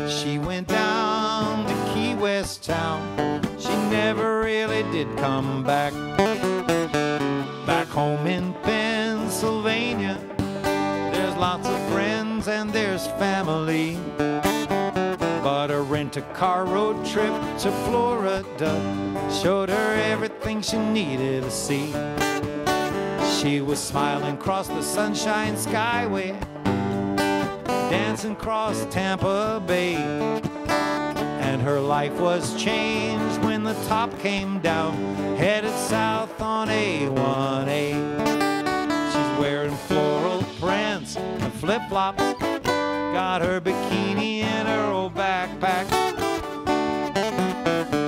She went down to Key West town, she never really did come back. Back home in Pennsylvania, there's lots of friends and there's family, but a rent-a-car road trip to Florida showed her everything she needed to see. She was smiling across the sunshine skyway, dancing across Tampa Bay, and her life was changed when the top came down, headed south on A1A. She's wearing floral prints and flip-flops, got her bikini in her old backpack.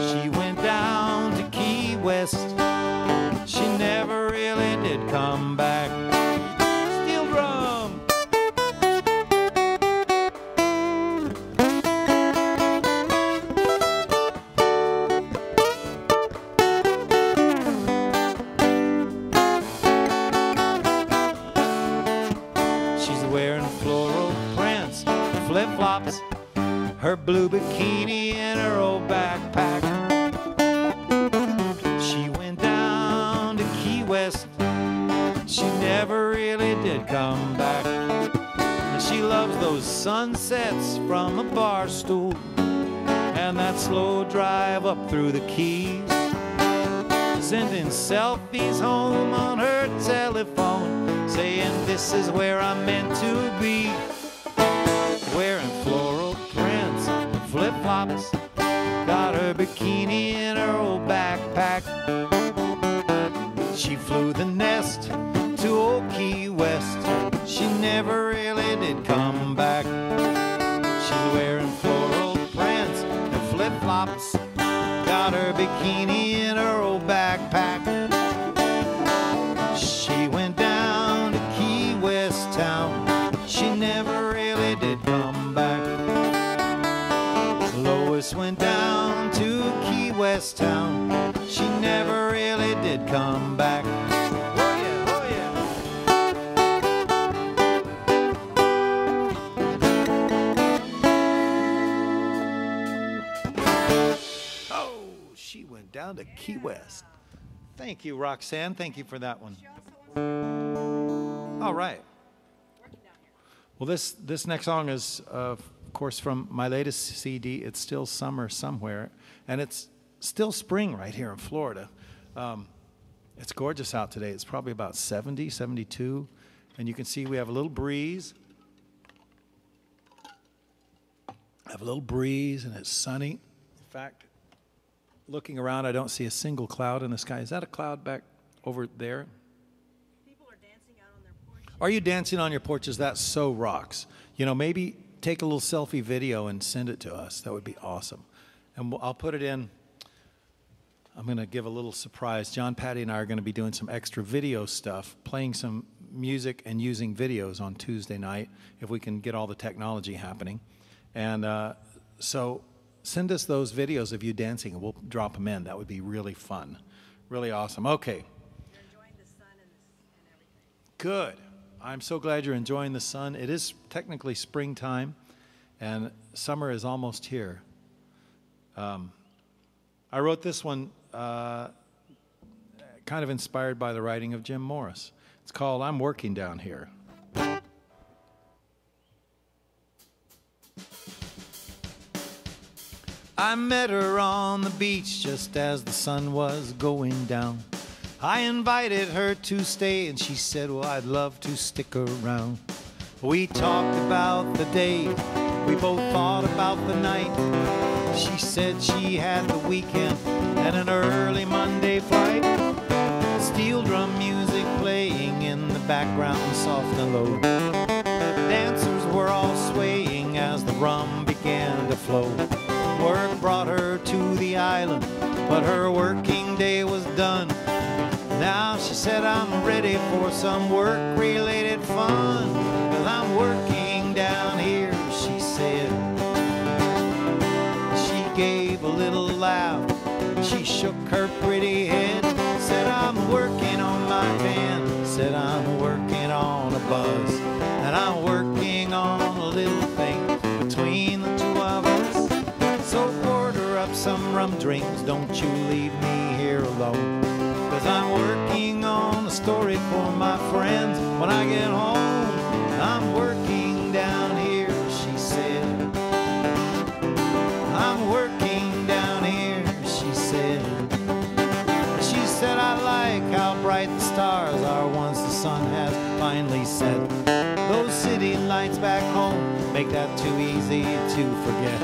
She went down to Key West, she never really did come back. Steel drum! She's wearing floral prints, flip-flops, her blue bikini in her old backpack. She went down to Key West, she never really did come back. And she loves those sunsets from a bar stool and that slow drive up through the Keys, sending selfies home on her telephone, saying this is where I'm meant to be. Wearing floral prints and flip-flops, got her bikini in her old backpack. She flew the nest to old Key West, she never really did come back. She's wearing floral prints and flip-flops, got her bikini in her old backpack. She went down to Key West town, she never really did come back. come back. Oh yeah, oh yeah. Oh, she went down to Key West. Thank you, Roxanne. Thank you for that one. She also wants to All right. working down here. Well, this next song is, of course, from my latest CD. It's still summer somewhere, and it's still spring right here in Florida. It's gorgeous out today. It's probably about 70, 72, and you can see we have a little breeze. Have a little breeze, and it's sunny. In fact, looking around, I don't see a single cloud in the sky. Is that a cloud back over there? People are dancing out on their porch. Are you dancing on your porches? That so rocks. You know, maybe take a little selfie video and send it to us. That would be awesome. And I'll put it in. I'm going to give a little surprise. John, Patty, and I are going to be doing some extra video stuff, playing some music and using videos on Tuesday night, if we can get all the technology happening. And so send us those videos of you dancing, and we'll drop them in. That would be really fun, really awesome. Okay. You're enjoying the sun and everything. Good. I'm so glad you're enjoying the sun. It is technically springtime, and summer is almost here. I wrote this one kind of inspired by the writing of Jim Morris. It's called I'm Working Down Here. I met her on the beach just as the sun was going down. I invited her to stay and she said, well, I'd love to stick around. We talked about the day, we both thought about the night. She said she had the weekend and an early Monday flight. Steel drum music playing in the background, soft and low. Dancers were all swaying as the rum began to flow. Work brought her to the island, but her working day was done. Now she said, I'm ready for some work-related fun, 'cause I'm working down here, she said. She gave a little laugh, she shook her pretty head, said, I'm working on my tan, said, I'm working on a buzz, and I'm working on a little thing between the two of us. So order up some rum drinks, don't you leave me here alone, 'cause I'm working on a story for my friends when I get home. I'm working down here, she said. I'm working down here, she said. She said, I like how bright the stars are once the sun has finally set. Those city lights back home make that too easy to forget.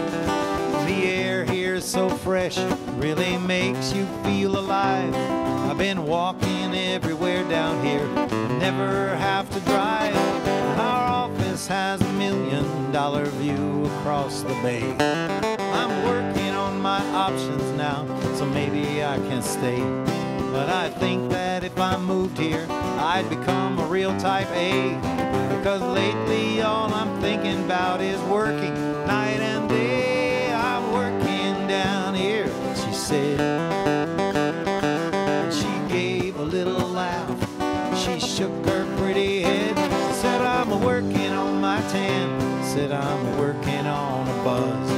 The air here is so fresh, really makes you feel alive. I've been walking everywhere down here, never have to drive. Our office has $1 million view across the bay. I'm working on my options now, so maybe I can stay. But I think that if I moved here, I'd become a real type A. Because lately all I'm thinking about is working night and day. I'm working down here, she said. She gave a little laugh, she shook her pretty head, said, I'm working on my tan, said, I'm working on a buzz,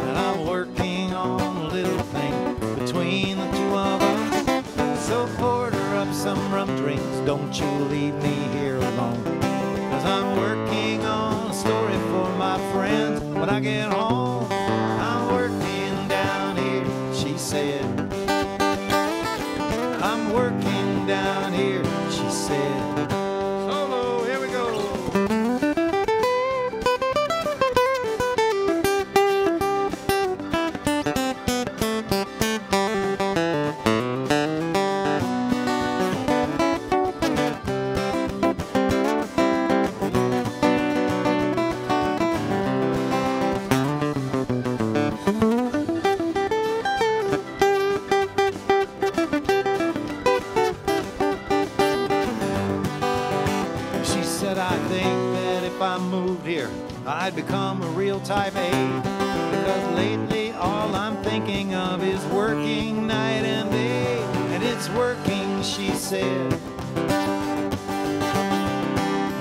and I'm working on a little thing between the two of us. So order up some rum drinks, don't you leave me here alone, 'cause I'm working on a story for my friends when I get home. I'm working down here, she said. I'm working down here, she said. Solo, here we go. I'd become a real type A, because lately all I'm thinking of is working night and day. And it's working, she said.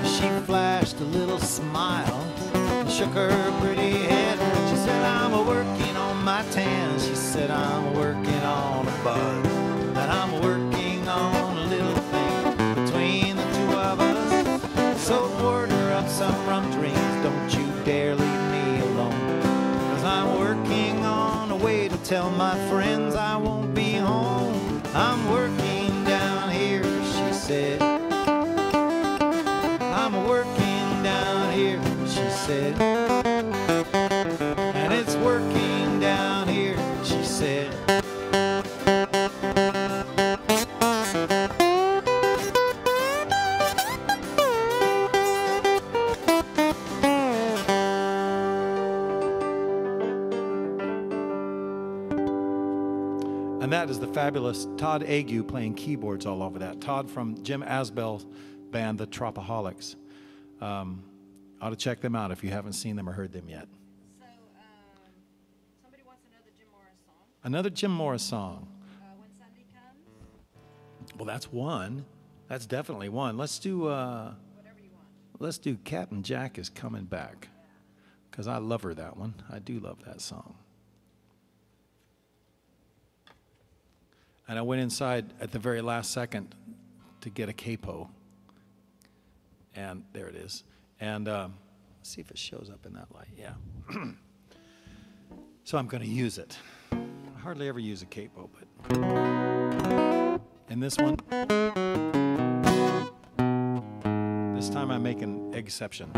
She flashed a little smile and shook her pretty head. She said, I'm a-working on my tan. She said, I'm working on a bud, and I'm working on a little thing between the two of us. So order up some rum drinks, don't you dare leave me alone, 'cause I'm working on a way to tell my friends I won't be home. I'm working down here, she said. I'm working down here, she said. And it's working down here, she said. And that is the fabulous Todd Ague playing keyboards all over that. Todd from Jim Asbell's band, the Tropaholics. Ought to check them out if you haven't seen them or heard them yet. So, somebody wants another Jim Morris song. Another Jim Morris song. When Sunday Comes. Well, that's one. That's definitely one. Let's do. Whatever you want. Let's do Captain Jack is Coming Back, because I love her, that one. I do love that song. And I went inside at the very last second to get a capo. And there it is. And let's see if it shows up in that light. Yeah. So I'm going to use it. I hardly ever use a capo, but in this one, this time I make an exception.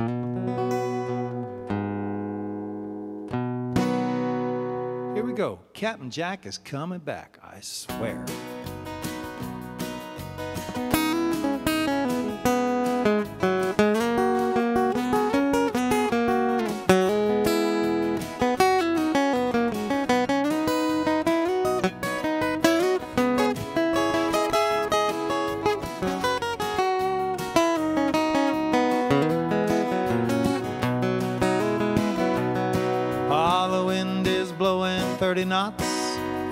Here we go. Captain Jack is coming back, I swear. The wind is blowing 30 knots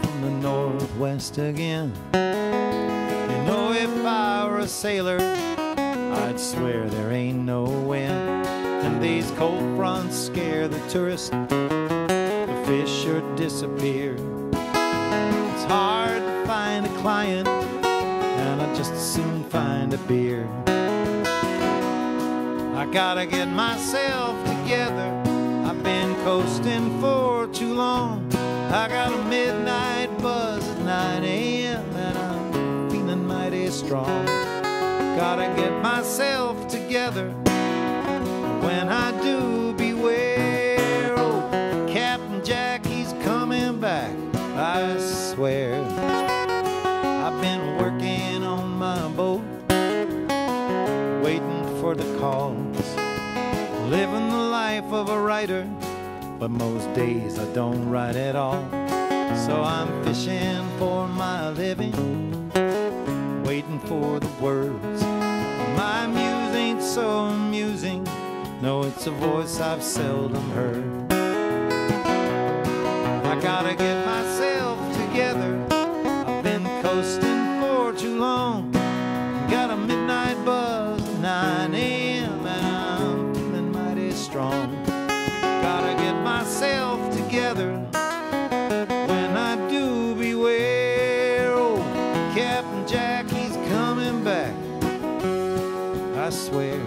from the northwest again. You know, if I were a sailor, I'd swear there ain't no wind. And these cold fronts scare the tourists, the fish sure disappear. It's hard to find a client, and I'd just as soon find a beer. I gotta get myself together, I've been coasting for too long. I got a midnight buzz at 9 a.m. and I'm feeling mighty strong. Gotta get myself together. When I do, beware. Oh, Captain Jack, he's coming back, I swear. I've been working on my boat, waiting for the calls, living the life of a writer, but most days I don't write at all. So I'm fishing for my living, waiting for the words. My muse ain't so amusing, no, it's a voice I've seldom heard. I gotta get myself together, I've been coasting for too long. Got a midnight buzz at 9 a.m. and I'm feeling mighty strong. Gotta get myself together. When I do, beware. Oh, Captain Jack, he's coming back, I swear.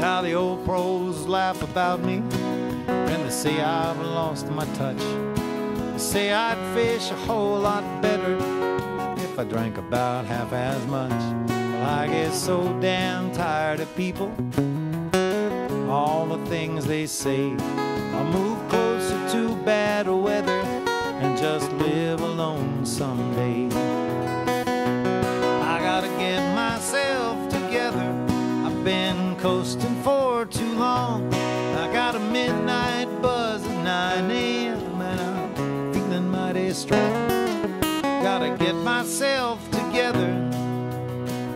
Now the old pros laugh about me, and they say I've lost my touch. They say I'd fish a whole lot better if I drank about half as much. Well, I get so damn tired of people, all the things they say. I'll move closer to bad weather and just live alone someday. I gotta get myself together, midnight buzz at 9 a.m. and I'm feeling mighty strong. Gotta get myself together.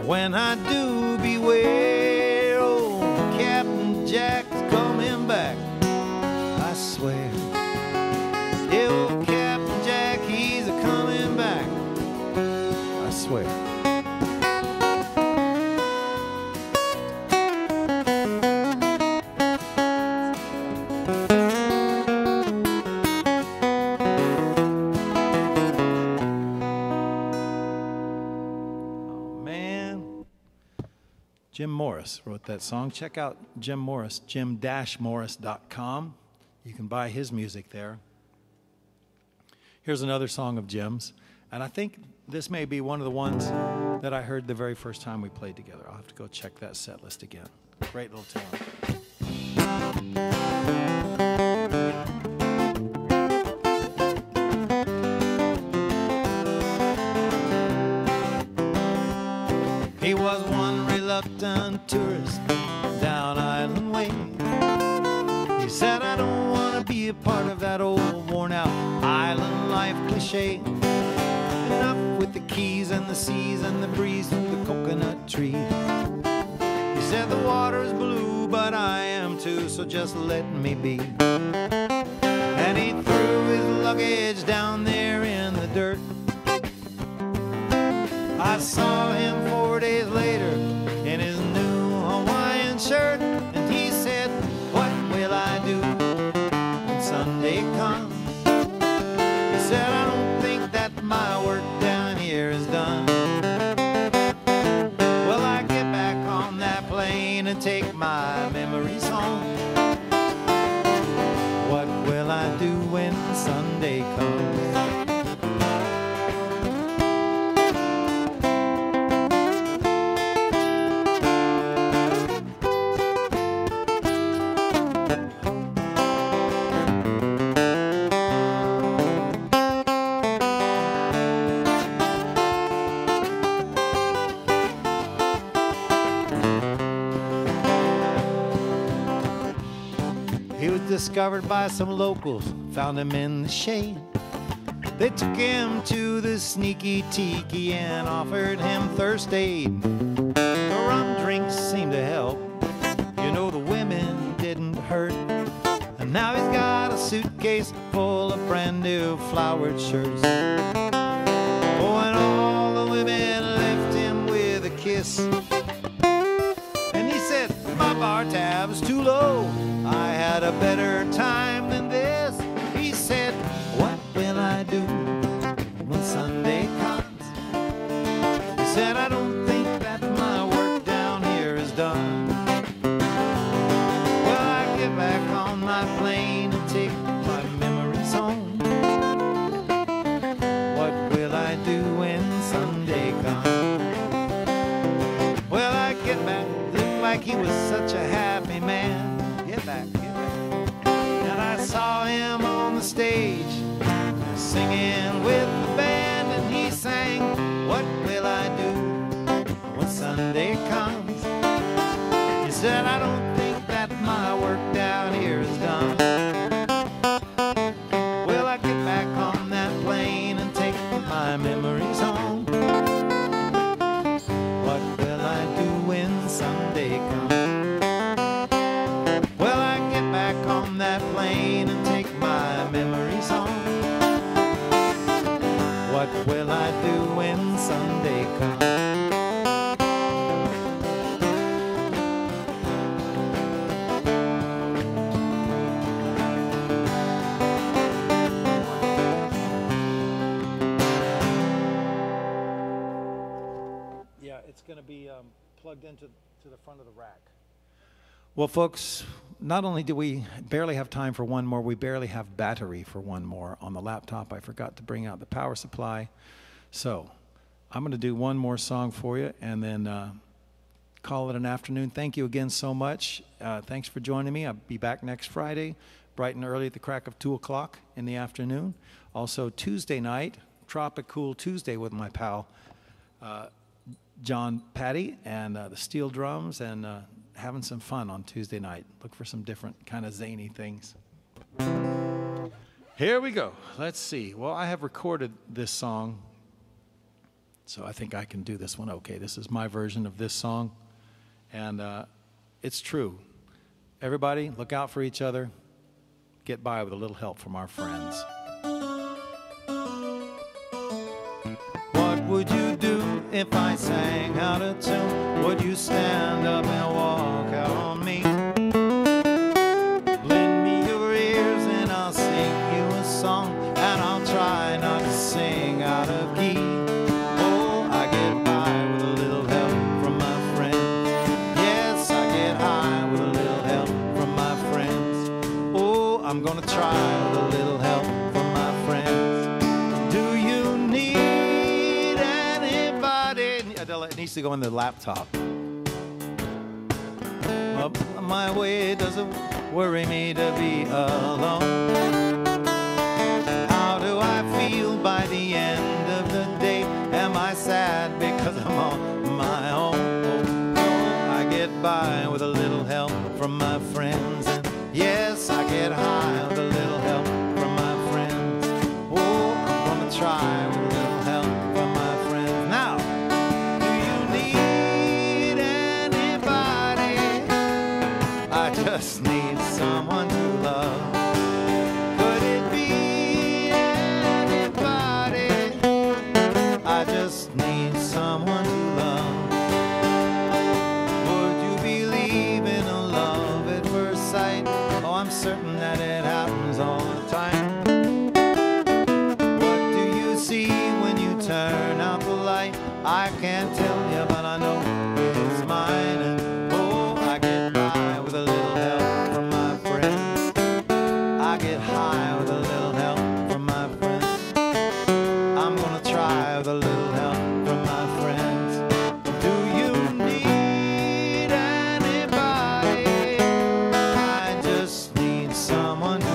When I do, beware. Oh, Captain Jack's coming back, I swear. Yeah, old Captain Jack, he's a-coming back, I swear. Jim Morris wrote that song. Check out Jim Morris, jim-morris.com. You can buy his music there. Here's another song of Jim's, and I think this may be one of the ones that I heard the very first time we played together. I'll have to go check that set list again. Great little tune. He was one reluctant tourist down Island Way. He said, I don't want to be a part of that old worn-out island life cliche. Enough with the keys and the seas and the breeze through the coconut trees. He said, the water's blue, but I am too, so just let me be. And he threw his luggage down there in the dirt. I saw him 4 days later in his new Hawaiian shirt, and he said, what will I do when Sunday comes? He said, I don't think that my work down here is done. Well, I get back on that plane and take my memories home. What will I do when Sunday comes? Discovered by some locals, found him in the shade. They took him to the sneaky tiki and offered him thirst aid. The rum drinks seemed to help, you know, the women didn't hurt. And now he's got a suitcase full of brand new flowered shirts. Oh, and all the women left him with a kiss. And he said, my bar tab is too low, I had a better time than this. He said, what will I do when Sunday comes? He said, I don't think that my work down here is done. Well, I get back on my plane and take my memories home. What will I do when Sunday comes? Well, I get back, looked like he was such a happy man. Get back, get back. And I saw him on the stage singing with the band, and he sang, what will I do when Sunday comes? He said, I don't think that my work down here is done. Well, I get back on that plane and take my memories home. What will I do when Sunday comes? On that plane and take my memories home. What will I do when Sunday comes? Yeah, it's going to be plugged into the front of the rack. Well, folks, not only do we barely have time for one more, we barely have battery for one more. On the laptop, I forgot to bring out the power supply. So I'm going to do one more song for you and then call it an afternoon. Thank you again so much. Thanks for joining me. I'll be back next Friday, bright and early at the crack of 2 o'clock in the afternoon. Also Tuesday night, Tropic Cool Tuesday with my pal John Patty and the steel drums and having some fun on Tuesday night. Look for some different kind of zany things. Here we go. Let's see. Well, I have recorded this song, so I think I can do this one okay. This is my version of this song, and it's true. Everybody, look out for each other. Get by with a little help from our friends. What would you do if I sang out of tune? Would you stand up and walk out on me? Lend me your ears and I'll sing you a song, and I'll try not to sing out of key. Oh, I get by with a little help from my friends. Yes, I get high with a little help from my friends. Oh, I'm gonna try with a little help from my friends. Do you need anybody? It needs to go in the laptop. Well, my way doesn't worry me to be alone. How do I feel by the end of the day? Am I sad because I'm on my own? Oh, I get by with a little help from my friends. And yes, I get high with a little help from my friends. Oh, I'm gonna try with a little help from my friends. Now, do you need anybody? I just need someone to love. Could it be anybody? I just need someone to love. Would you believe in a love at first sight? Oh, I'm certain that it happens all the time. What do you see when you turn out the light? I can't tell you, but I know it's mine. And oh, I get by with a little help from my friends. I get high with a little help from my friends. I'm gonna try with a little help from my friends. Do you need anybody? I just need someone to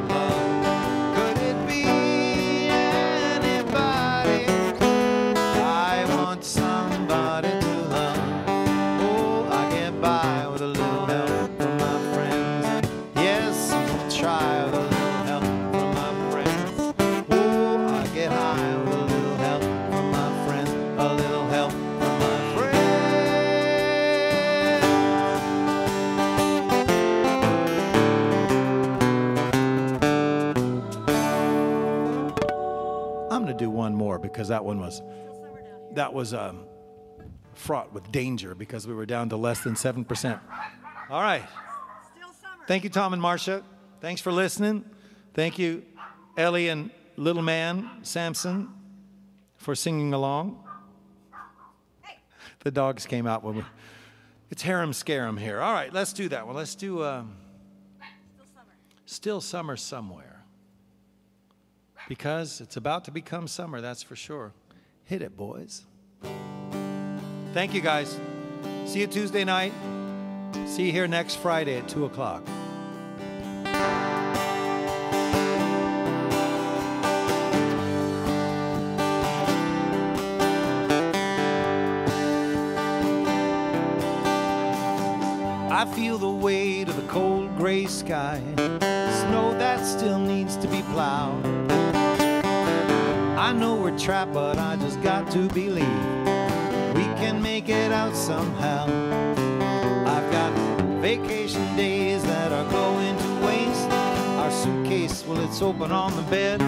love. Could it be anybody? I want somebody to love. Oh, I get by with a little help from my friends. Yes, I'm gonna try with a little help from my friends. Oh, I get high with a little help from my friends. A little help from my friends. I'm gonna do one more because that one was fraught with danger because we were down to less than 7%. All right. Still summer. Thank you, Tom and Marcia. Thanks for listening. Thank you, Ellie and little man Samson, for singing along. The dogs came out when we... It's harem scarum here. All right, let's do that one. Let's do Still summer. Still Summer Somewhere. Because it's about to become summer, that's for sure. Hit it, boys. Thank you, guys. See you Tuesday night. See you here next Friday at 2 o'clock. I feel the weight of the cold gray sky, snow that still needs to be plowed. I know we're trapped, but I just got to believe we can make it out somehow. I've got vacation days that are going to waste. Our suitcase, well, it's open on the bed.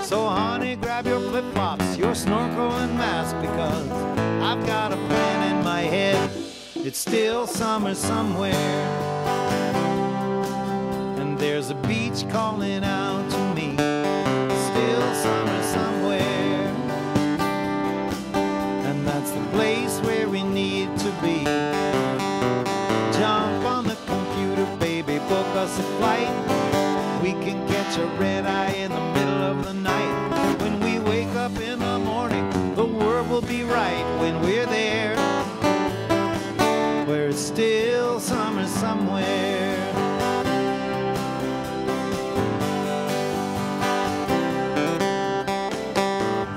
So honey, grab your flip-flops, your snorkel and mask, because I've got a plan in my head. It's still summer somewhere, and there's a beach calling out to me. Still summer somewhere, and that's the place where we need to be. Jump on the computer, baby, book us a flight. We can catch a red eye in the middle of the night. When we wake up in the morning, the world will be right when we're there, where it's still summer somewhere.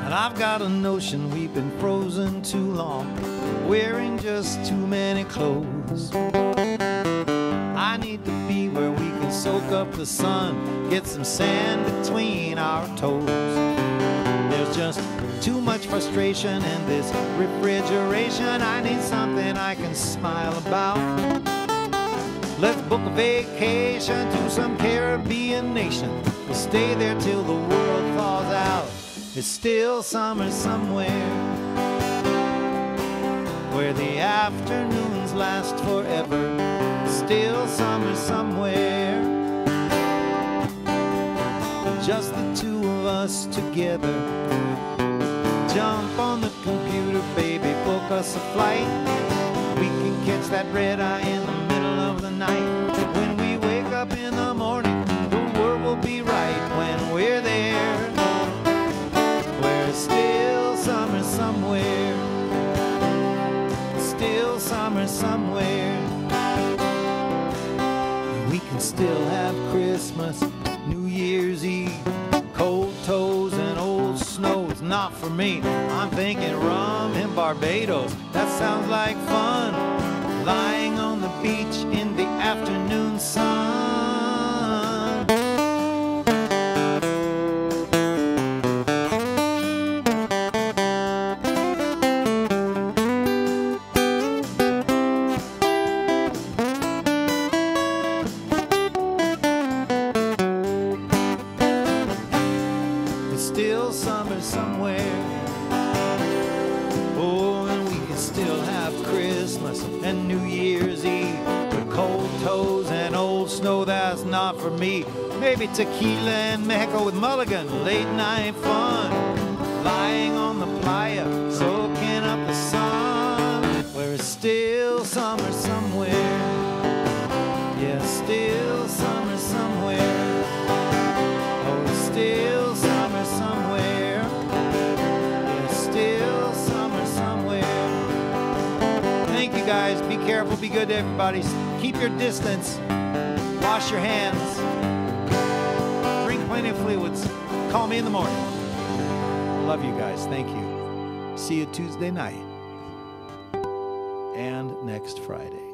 And I've I've got a notion we've been frozen too long, wearing just too many clothes. I need to be where we can soak up the sun, get some sand between our toes. There's just too much frustration in this refrigeration. I need something I can smile about. Let's book a vacation to some Caribbean nation. We'll stay there till the world thaws out. It's still summer somewhere, where the afternoons last forever. Still summer somewhere, just the two of us together. Jump on the computer, baby, book us a flight. We can catch that red eye in the middle of the night. When we wake up in the morning, the world will be right when we're there. We're still summer somewhere, still summer somewhere. We can still have Christmas, New Year's Eve, cold toes and old snows. Not for me, I'm thinking rum in Barbados. That sounds like fun, lying on the beach in the afternoon sun. Still summer somewhere. Oh, and we can still have Christmas and New Year's Eve, with cold toes and old snow. That's not for me. Maybe tequila and Mexico with Mulligan, late night fun, lying on the playa, soaking up the sun. Where it's still summer somewhere. Yeah, still summer somewhere. Oh, it's still summer somewhere. Yeah, still summer somewhere. Thank you guys. Be careful, be good to everybody. Keep your distance. Wash your hands. Drink plenty of fluids. Call me in the morning. Love you guys. Thank you. See you Tuesday night and next Friday.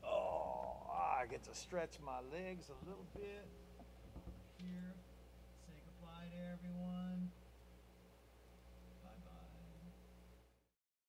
Oh, I get to stretch my legs a little bit.